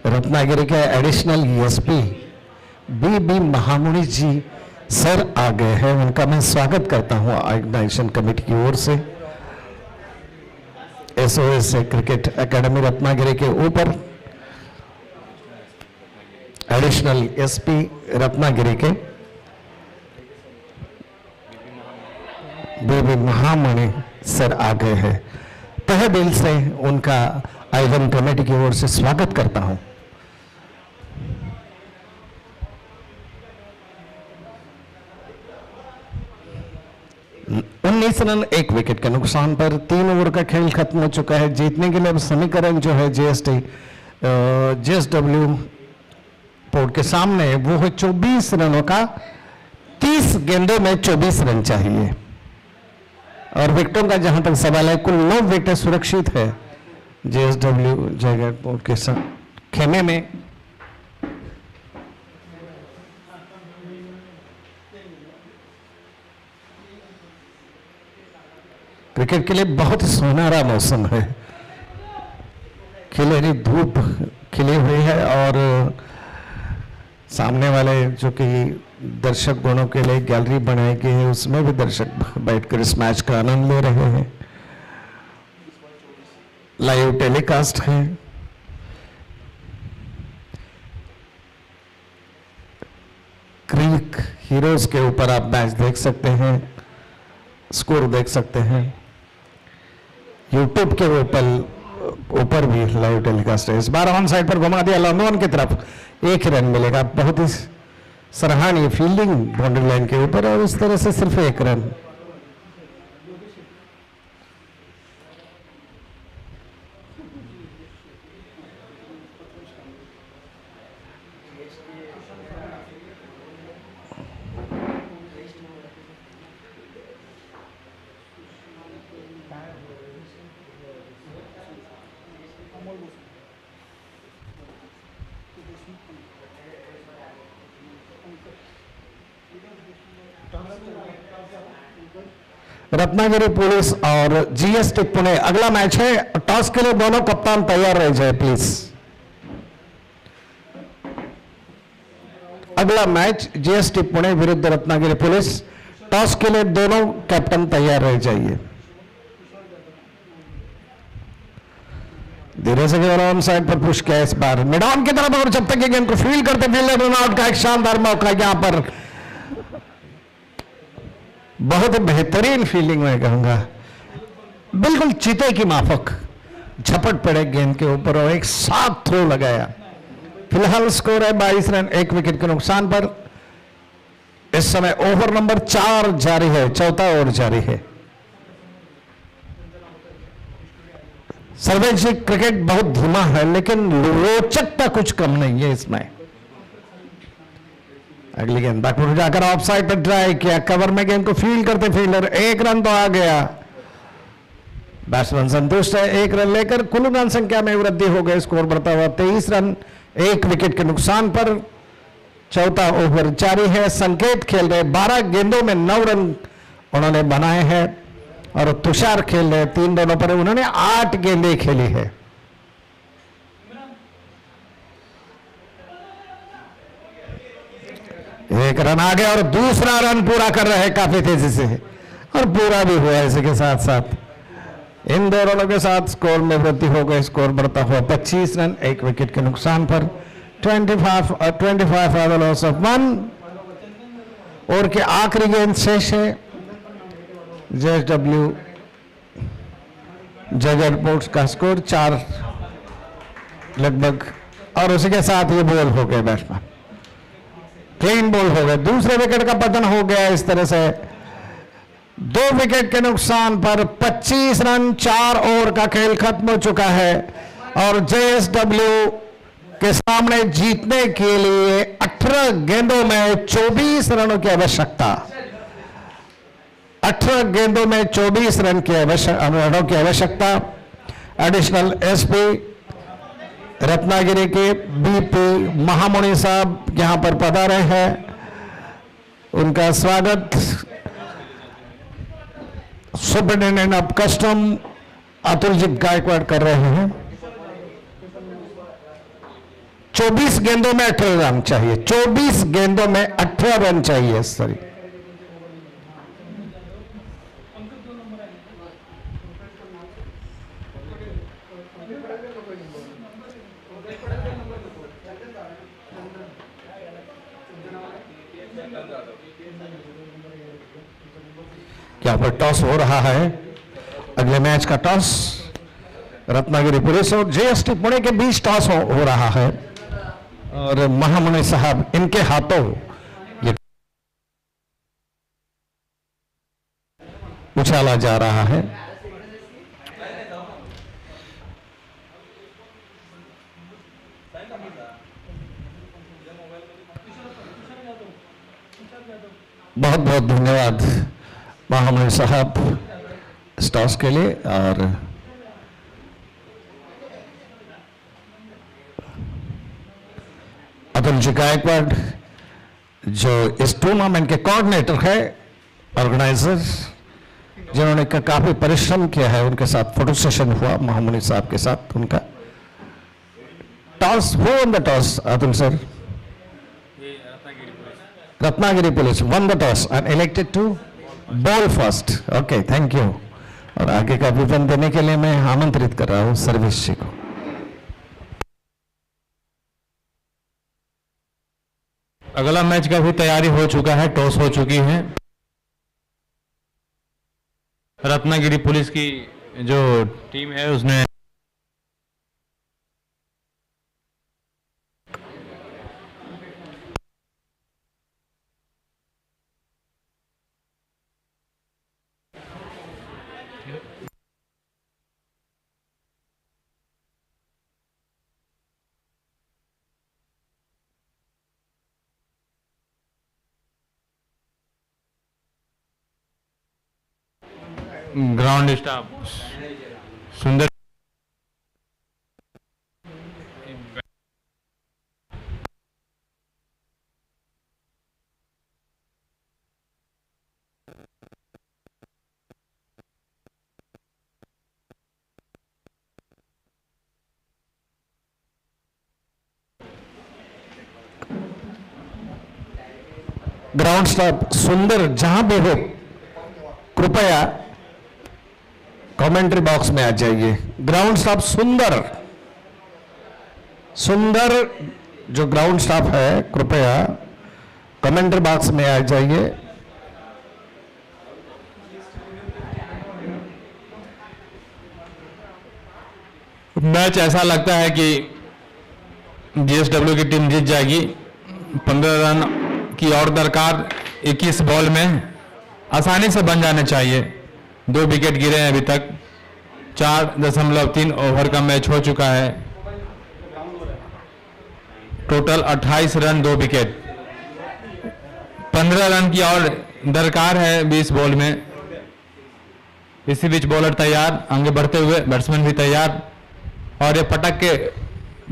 रत्नागिरी के एडिशनल एसपी बी महामुनि जी सर आ गए हैं। उनका मैं स्वागत करता हूँ ऑर्गेनाइजेशन कमेटी की ओर से। एसओएस क्रिकेट एकेडमी रत्नागिरी के ऊपर एडिशनल एसपी रत्नागिरी के बी महामुनि सर आ गए हैं। तहे दिल से उनका आयोजन कमेटी की ओर से स्वागत करता हूं। 19 रन 1 विकेट के नुकसान पर 3 ओवर का खेल खत्म हो चुका है। जीतने के लिए अब समीकरण जो है जेएसडब्ल्यू पोर्ट के सामने वो है 24 रनों का, 30 गेंदों में 24 रन चाहिए। और विकेटों का जहां तक सवाल है, कुल 9 विकेट सुरक्षित है जेएसडब्ल्यू जयगढ़ के खेमे में क्रिकेट के लिए बहुत सुनहरा मौसम है। खिलेरी धूप खिली हुई है और सामने वाले जो कि दर्शक गणों के लिए गैलरी बनाई गई है उसमें भी दर्शक बैठकर इस मैच का आनंद ले रहे हैं। लाइव टेलीकास्ट है। क्रीक हीरोज के ऊपर आप मैच देख सकते हैं, स्कोर देख सकते हैं। यूट्यूब के ऊपर भी लाइव टेलीकास्ट है। इस बार ऑन साइड पर घुमा दिया लॉन्गऑन की तरफ, 1 रन मिलेगा। बहुत ही सराहनीय फील्डिंग बाउंड्री लाइन के ऊपर और इस तरह से सिर्फ 1 रन। रत्नागिरी पुलिस और जीएसटी पुणे अगला मैच है। टॉस के लिए दोनों कप्तान तैयार रह जाए प्लीज। अगला मैच जीएसटी पुणे विरुद्ध रत्नागिरी पुलिस। टॉस के लिए दोनों कैप्टन तैयार रह जाइए। धीरे से केवल ऑन साइड पर पुश किया इस बार मिड ऑन की तरफ और जब तक ये गेंद को फील्ड करते फील्डर रन आउट का एक शानदार मौका यहां पर। बहुत बेहतरीन फील्डिंग में कहूंगा, बिल्कुल चीते की माफक झपट पड़े गेंद के ऊपर और एक साथ थ्रो लगाया। फिलहाल स्कोर है 22 रन 1 विकेट के नुकसान पर। इस समय ओवर नंबर 4 जारी है, चौथा ओवर जारी है। सर्वेश जी क्रिकेट बहुत धीमा है लेकिन रोचकता कुछ कम नहीं है इसमें। अगली गेंद बैकवर्ड जाकर ऑफ साइड पर ट्राई किया, कवर में गेंद को फील्ड करते फील्डर 1 रन तो आ गया। बैट्समैन संतुष्ट है 1 रन लेकर। कुल रन संख्या में वृद्धि हो गई, स्कोर बढ़ता हुआ 23 रन 1 विकेट के नुकसान पर। चौथा ओवर जारी है। संकेत खेल रहे 12 गेंदों में 9 रन उन्होंने बनाए हैं और तुषार खेल रहे 3 रनों पर, उन्होंने 8 गेंदें खेली है। एक रन आ गया और दूसरा रन पूरा कर रहे हैं काफी तेजी से और पूरा भी हुआ इसी के साथ साथ। इन 2 रनों के साथ स्कोर में वृद्धि हो गई, स्कोर बढ़ता हुआ 25 रन 1 विकेट के नुकसान पर। 25 फॉर द लॉस ऑफ 1। और के आखिरी गेंद शेष है। जेएसडब्ल्यू जयगढ़ पोर्ट्स का स्कोर 4 लगभग और उसी के साथ ये बॉल हो गए, बैट्समैन क्लीन बॉल हो गए। दूसरे विकेट का पतन हो गया इस तरह से। 2 विकेट के नुकसान पर 25 रन 4 ओवर का खेल खत्म हो चुका है और जेएसडब्ल्यू के सामने जीतने के लिए 18 गेंदों में 24 रनों की आवश्यकता। 18 गेंदों में 24 रनों की आवश्यकता। एडिशनल एसपी रत्नागिरी के बीपी महामुनि साहब यहां पर पधारे हैं, उनका स्वागत सुपरिटेंडेंट ऑफ कस्टम अतुलजीत गायकवाड़ कर रहे हैं। 24 गेंदों में 18 रन चाहिए, 24 गेंदों में 18 रन चाहिए। सॉरी, यहां पर टॉस हो रहा है। अगले मैच का टॉस रत्नागिरी पुलिस और जेएसटी पुणे के बीच टॉस हो रहा है और महामुनि साहब इनके हाथों ये उछाला जा रहा है। बहुत बहुत धन्यवाद महामुनि साहब इस टॉस के लिए। और अतुल जी गायकवाड़ जो इस टूर्नामेंट के कोऑर्डिनेटर है, ऑर्गेनाइजर, जिन्होंने काफी परिश्रम किया है, उनके साथ फोटो सेशन हुआ महामुनि साहब के साथ। उनका toss, who won the toss, Atul sir? Ratnagiri Police won the toss and elected to bowl first. Okay, thank you. और आगे का विवरण देने के लिए मैं आमंत्रित कर रहा हूं सर्विस जी को। अगला मैच का भी तैयारी हो चुका है, टॉस हो चुकी है। रत्नागिरी पुलिस की जो टीम है उसने ग्राउंड स्टाफ सुंदर ग्राउंड स्टाफ सुंदर जहां भी हो कृपया कमेंट्री बॉक्स में आ जाइए। ग्राउंड स्टाफ सुंदर, सुंदर जो ग्राउंड स्टाफ है कृपया कमेंट्री बॉक्स में आ जाइए। मैच ऐसा लगता है कि जीएसडब्ल्यू की टीम जीत जाएगी। 15 रन की और दरकार 21 बॉल में आसानी से बन जाने चाहिए। 2 विकेट गिरे हैं अभी तक। 4.3 ओवर का मैच हो चुका है। Total 28 run 2 wicket. 15 रन की और दरकार है 20 बॉल में। इसी बीच बॉलर तैयार, आगे बढ़ते हुए बैट्समैन भी तैयार। और ये पटक के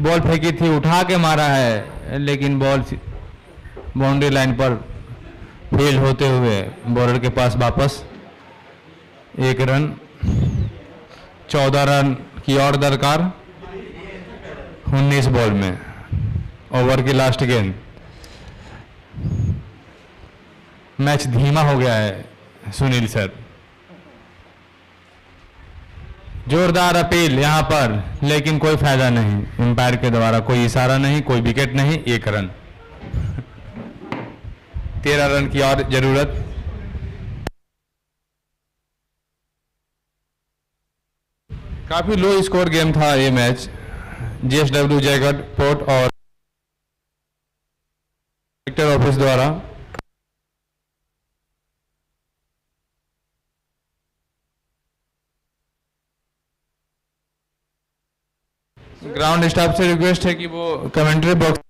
बॉल फेंकी थी, उठा के मारा है, लेकिन बॉल बाउंड्री लाइन पर फेल होते हुए बॉलर के पास वापस। 1 रन। 14 रन की और दरकार 19 बॉल में। ओवर की लास्ट गेंद। मैच धीमा हो गया है सुनील सर। जोरदार अपील यहां पर, लेकिन कोई फायदा नहीं। अंपायर के द्वारा कोई इशारा नहीं, कोई विकेट नहीं। 1 रन। 13 रन की और जरूरत। काफी लो स्कोर गेम था ये मैच। जीएसडब्ल्यू जयगढ़ पोर्ट और कलेक्टर ऑफिस द्वारा। ग्राउंड स्टाफ से रिक्वेस्ट है कि वो कमेंट्री बॉक्स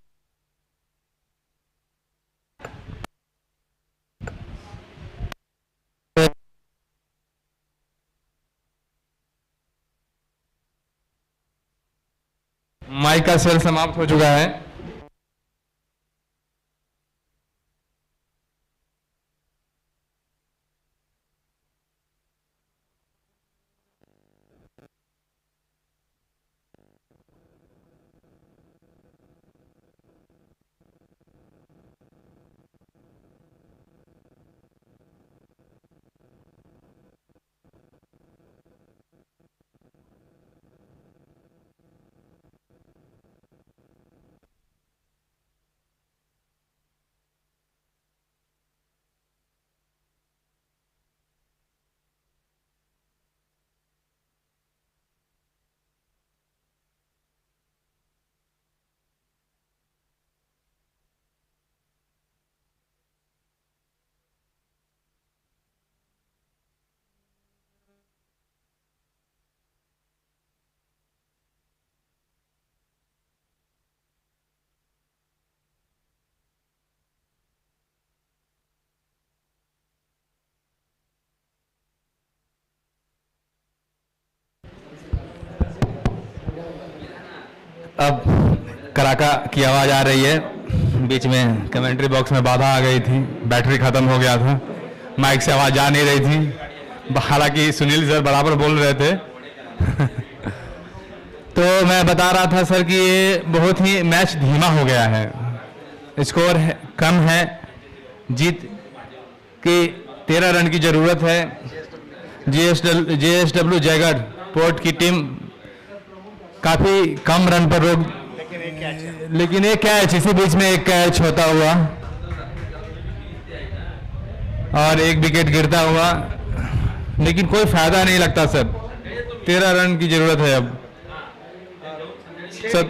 माइक का सेल समाप्त हो चुका है। अब कराका की आवाज आ रही है। बीच में कमेंट्री बॉक्स में बाधा आ गई थी, बैटरी ख़त्म हो गया था, माइक से आवाज़ आ नहीं रही थी, हालांकि सुनील सर बराबर बोल रहे थे। तो मैं बता रहा था सर कि ये बहुत ही मैच धीमा हो गया है, स्कोर कम है, जीत की 13 रन की ज़रूरत है। जेएसडब्ल्यू जयगढ़ पोर्ट की टीम काफ़ी कम रन पर रोक, लेकिन एक कैच, इसी बीच में एक कैच होता हुआ और एक विकेट गिरता हुआ, लेकिन कोई फायदा नहीं लगता सर। 13 रन की जरूरत है अब सर,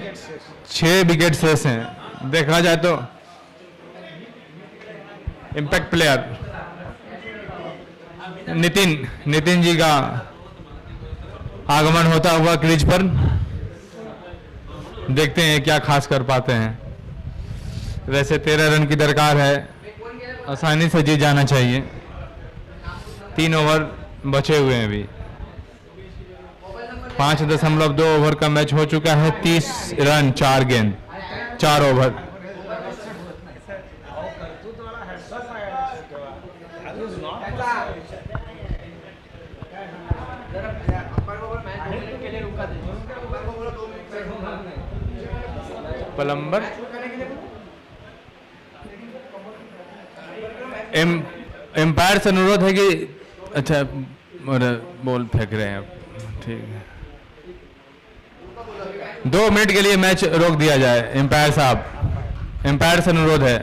6 विकेट शेष हैं। देखा जाए तो इम्पैक्ट प्लेयर नितिन जी का आगमन होता हुआ क्रीज पर, देखते हैं क्या खास कर पाते हैं। वैसे 13 रन की दरकार है, आसानी से जीत जाना चाहिए। 3 ओवर बचे हुए हैं अभी, 5.2 ओवर का मैच हो चुका है। 30 रन 4 गेंद 4 ओवर। प्लम्बर एम्पायर से अनुरोध है कि अच्छा बॉल फेंक रहे हैं अब, ठीक है, 2 मिनट के लिए मैच रोक दिया जाए। एम्पायर साहब, एम्पायर से अनुरोध है।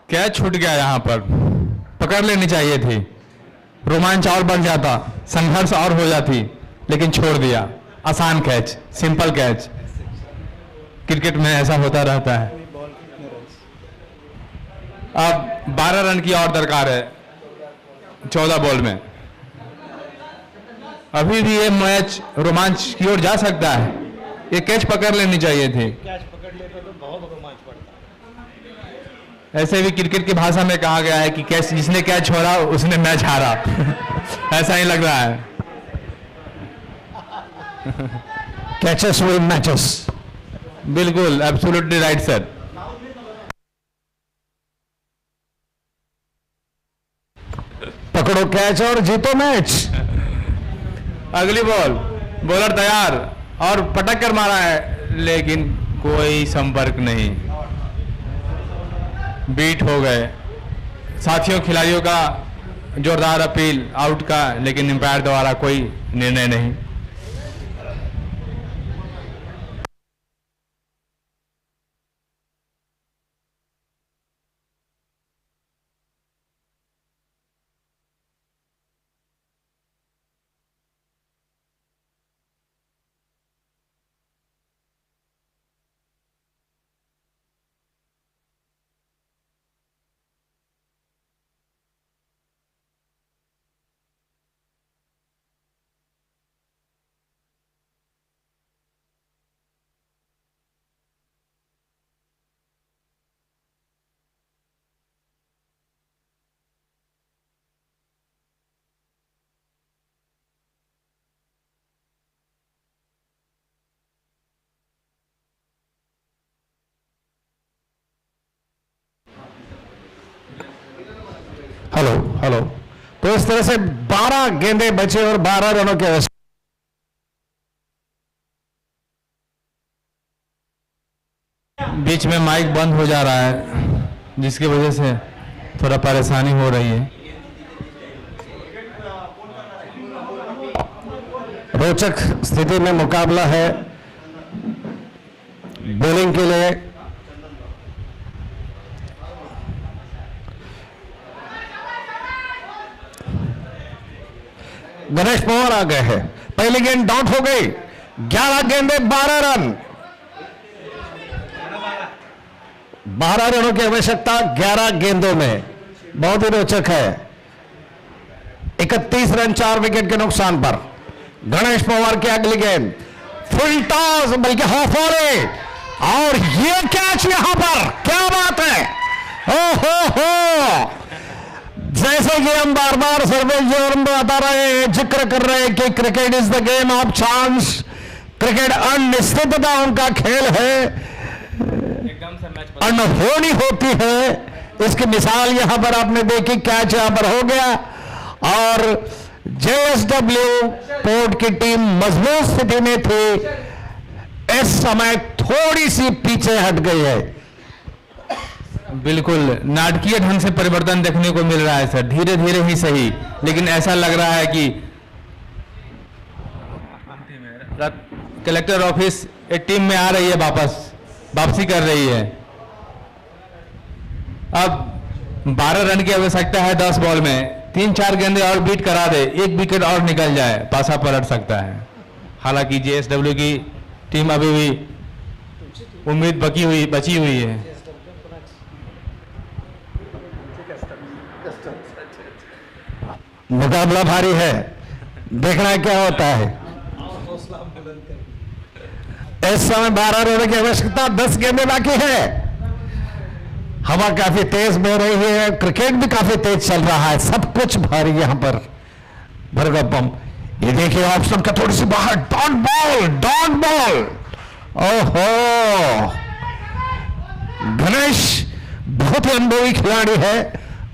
कैच छूट गया, यहां पर पकड़ लेनी चाहिए थी, रोमांच और बढ़ जाता, संघर्ष और हो जाती, लेकिन छोड़ दिया। आसान कैच, सिंपल कैच, क्रिकेट में ऐसा होता रहता है। अब 12 रन की और दरकार है 14 बॉल में। अभी भी ये मैच रोमांच की ओर जा सकता है, ये कैच पकड़ लेनी चाहिए थी। कैच पकड़ लेते तो बहुत रोमांच पड़ता। ऐसे भी क्रिकेट की भाषा में कहा गया है कि कैच जिसने कैच छोड़ा उसने मैच हारा। ऐसा ही लग रहा है। Catches win matches. बिल्कुल, एब्सोल्युटली राइट सर। पकड़ो कैच और जीतो मैच। अगली बॉल, बॉलर तैयार और पटक कर मारा है, लेकिन कोई संपर्क नहीं, बीट हो गए। साथियों खिलाड़ियों का जोरदार अपील आउट का, लेकिन अंपायर द्वारा कोई निर्णय नहीं। Hello hello. तो इस तरह से 12 गेंदे बचे और 12 रनों के आवश्यकता। बीच में माइक बंद हो जा रहा है, जिसकी वजह से थोड़ा परेशानी हो रही है। रोचक स्थिति में मुकाबला है बॉलिंग के लिए। गणेश पवार आ गए हैं। पहली गेंद डॉट हो गई। 11 गेंदे 12 रन। 12 रनों की आवश्यकता 11 गेंदों में। बहुत ही रोचक है। 31 रन 4 विकेट के नुकसान पर। गणेश पवार की अगली गेंद फुल टॉस, बल्कि हाफ वॉले, और ये कैच यहां पर। क्या बात है। हो जैसे कि हम बार बार सर्वेश जी और बता रहे हैं, जिक्र कर रहे हैं कि cricket is the game of chance. Cricket अनिश्चितता उनका खेल है, अनहोनी होती है। इसकी मिसाल यहां पर आपने देखी। कैच यहां पर हो गया और जेएसडब्ल्यू पोर्ट की टीम मजबूत स्थिति में थी, इस समय थोड़ी सी पीछे हट गई है। बिल्कुल नाटकीय ढंग से परिवर्तन देखने को मिल रहा है सर, धीरे धीरे ही सही, लेकिन ऐसा लग रहा है कि कलेक्टर ऑफिस एक टीम में आ रही है, वापसी कर रही है। अब 12 रन की आवश्यकता है 10 बॉल में। 3-4 गेंदे और बीट करा दे, 1 विकेट और निकल जाए, पासा पलट सकता है। हालांकि जेएसडब्ल्यू की टीम अभी भी उम्मीद बची हुई है। मुकाबला भारी है, देखना क्या होता है। इस समय 12 रनों की आवश्यकता, 10 गेंदें बाकी है। हवा काफी तेज बह रही है, क्रिकेट भी काफी तेज चल रहा है, सब कुछ भारी यहां पर भरगपम। ये देखिए ऑप्शन का थोड़ी सी बाहर, डॉट बॉल, डॉट बॉल। ओहो, गणेश बहुत ही अनुभवी खिलाड़ी है,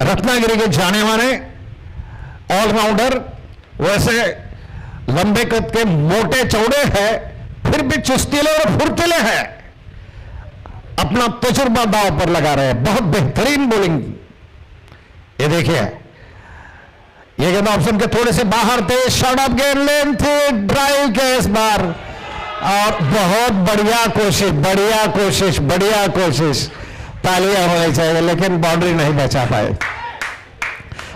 रत्नागिरी के जाने माने ऑलराउंडर। वैसे लंबे कद के, मोटे चौड़े हैं, फिर भी चुस्तीले और फुर्तीले हैं। अपना तजुर्बा दांव पर लगा रहे हैं, बहुत बेहतरीन बॉलिंग। ये देखिए, ये गेंद ऑप्शन के थोड़े से बाहर थे, शॉर्ट ऑफ गेंद लेन थे, ड्राइव के इस बार, और बहुत बढ़िया कोशिश, बढ़िया कोशिश, बढ़िया कोशिश, तालियां होनी चाहिए, लेकिन बाउंड्री नहीं बचा पाए।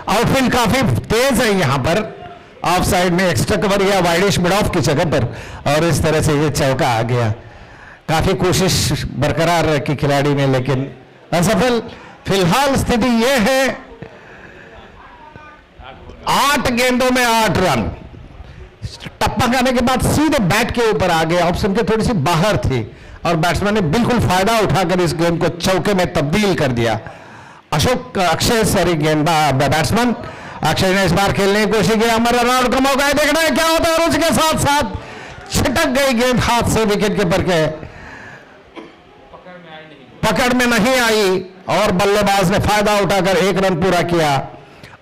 आउटफील्ड काफी तेज है यहां पर, ऑफ साइड में एक्स्ट्रा कवर या वाइडिश मिड ऑफ की जगह पर, और इस तरह से ये चौका आ गया। काफी कोशिश बरकरार रखी खिलाड़ी ने, लेकिन असफल। फिलहाल स्थिति यह है 8 गेंदों में 8 रन। टप्पा खाने के बाद सीधे बैट के ऊपर आ गए, ऑप्शन के थोड़ी सी बाहर थी, और बैट्समैन ने बिल्कुल फायदा उठाकर इस गेंद को चौके में तब्दील कर दिया। अक्षय सॉरी बैट्समैन अक्षय ने इस बार खेलने की कोशिश की, अमर रन आउट का मौका है, देखना है क्या होता है। और उसके साथ साथ छिटक गई गेंद हाथ से विकेट कीपर के, पकड़ में नहीं आई, और बल्लेबाज ने फायदा उठाकर 1 रन पूरा किया।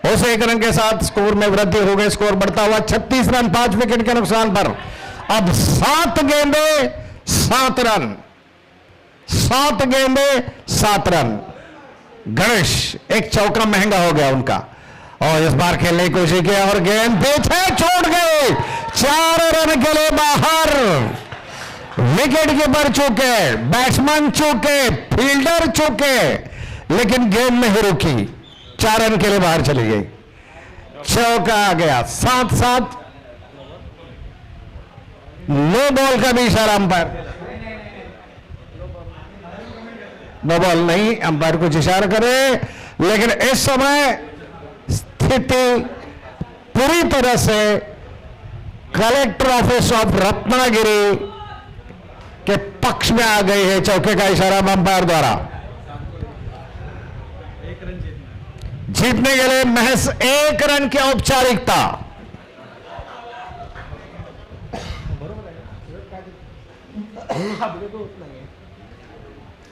उस 1 रन के साथ स्कोर में वृद्धि हो गई, स्कोर बढ़ता हुआ 36 रन 5 विकेट के नुकसान पर। अब 7 गेंदे 7 रन, 7 गेंदे 7 रन। गणेश एक चौका महंगा हो गया उनका, और इस बार खेलने की कोशिश की और गेंद पीछे छोड़ गई। 4 रन के लिए बाहर। विकेट कीपर चूके, बैट्समैन चूके, फील्डर चूके, लेकिन गेंद नहीं रुकी, 4 रन के लिए बाहर चली गई। चौका आ गया। 7-7। नो बॉल का भी इशारा अंपायर, नो बॉल नहीं, अंपायर कुछ इशारा करे, लेकिन इस समय स्थिति पूरी तरह से कलेक्टर ऑफिस ऑफ रत्नागिरी के पक्ष में आ गई है। चौके का इशारा अंपायर द्वारा। जीतने के लिए महज 1 रन की औपचारिकता।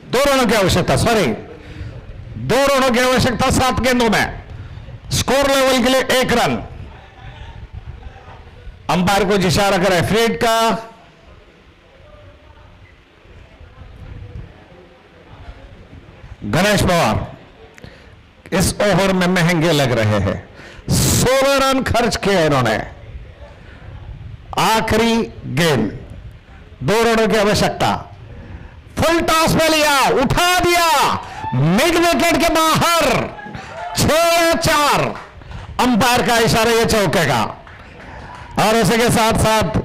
दो रनों की आवश्यकता, 2 रनों की आवश्यकता 7 गेंदों में। स्कोर लेवल के लिए 1 रन। अंपायर को इशारा कर रेफरी का। गणेश पवार इस ओवर में महंगे लग रहे हैं। 16 रन खर्च किए इन्होंने। आखिरी गेंद, 2 रनों की आवश्यकता। फुल टॉस में लिया, उठा दिया, मिड विकेट के बाहर। 6-4 अंपायर का इशारा ये चौके का। और उसी के साथ साथ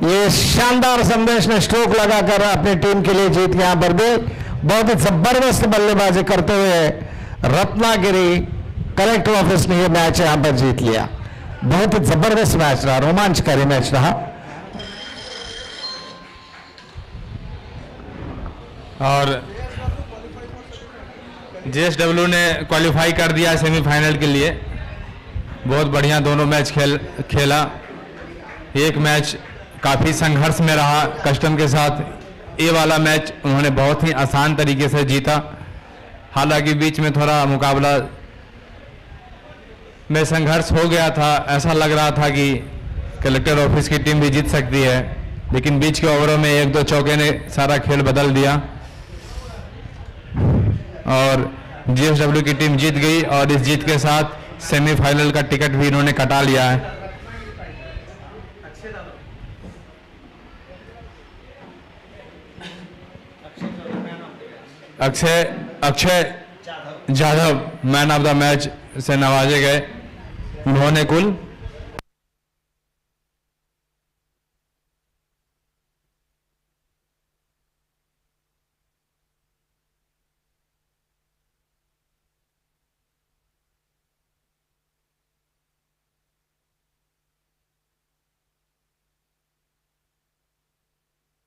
ये शानदार संदेश ने स्ट्रोक लगाकर अपनी टीम के लिए जीत यहां पर भी बहुत ही जबरदस्त बल्लेबाजी करते हुए रत्नागिरी कलेक्टर ऑफिस ने यह मैच यहां पर जीत लिया। बहुत ही जबरदस्त मैच रहा, रोमांचकारी मैच रहा। और जेएसडब्ल्यू ने क्वालिफाई कर दिया सेमीफाइनल के लिए। बहुत बढ़िया दोनों मैच खेला। एक मैच काफ़ी संघर्ष में रहा कस्टम के साथ। ये वाला मैच उन्होंने बहुत ही आसान तरीके से जीता। हालांकि बीच में थोड़ा मुकाबला में संघर्ष हो गया था। ऐसा लग रहा था कि कलेक्टर ऑफिस की टीम भी जीत सकती है, लेकिन बीच के ओवरों में 1-2 चौके ने सारा खेल बदल दिया और जेएसडब्ल्यू की टीम जीत गई। और इस जीत के साथ सेमीफाइनल का टिकट भी इन्होंने कटा लिया है। Akshay Jadhav man of the match से नवाजे गए। उन्होंने कुल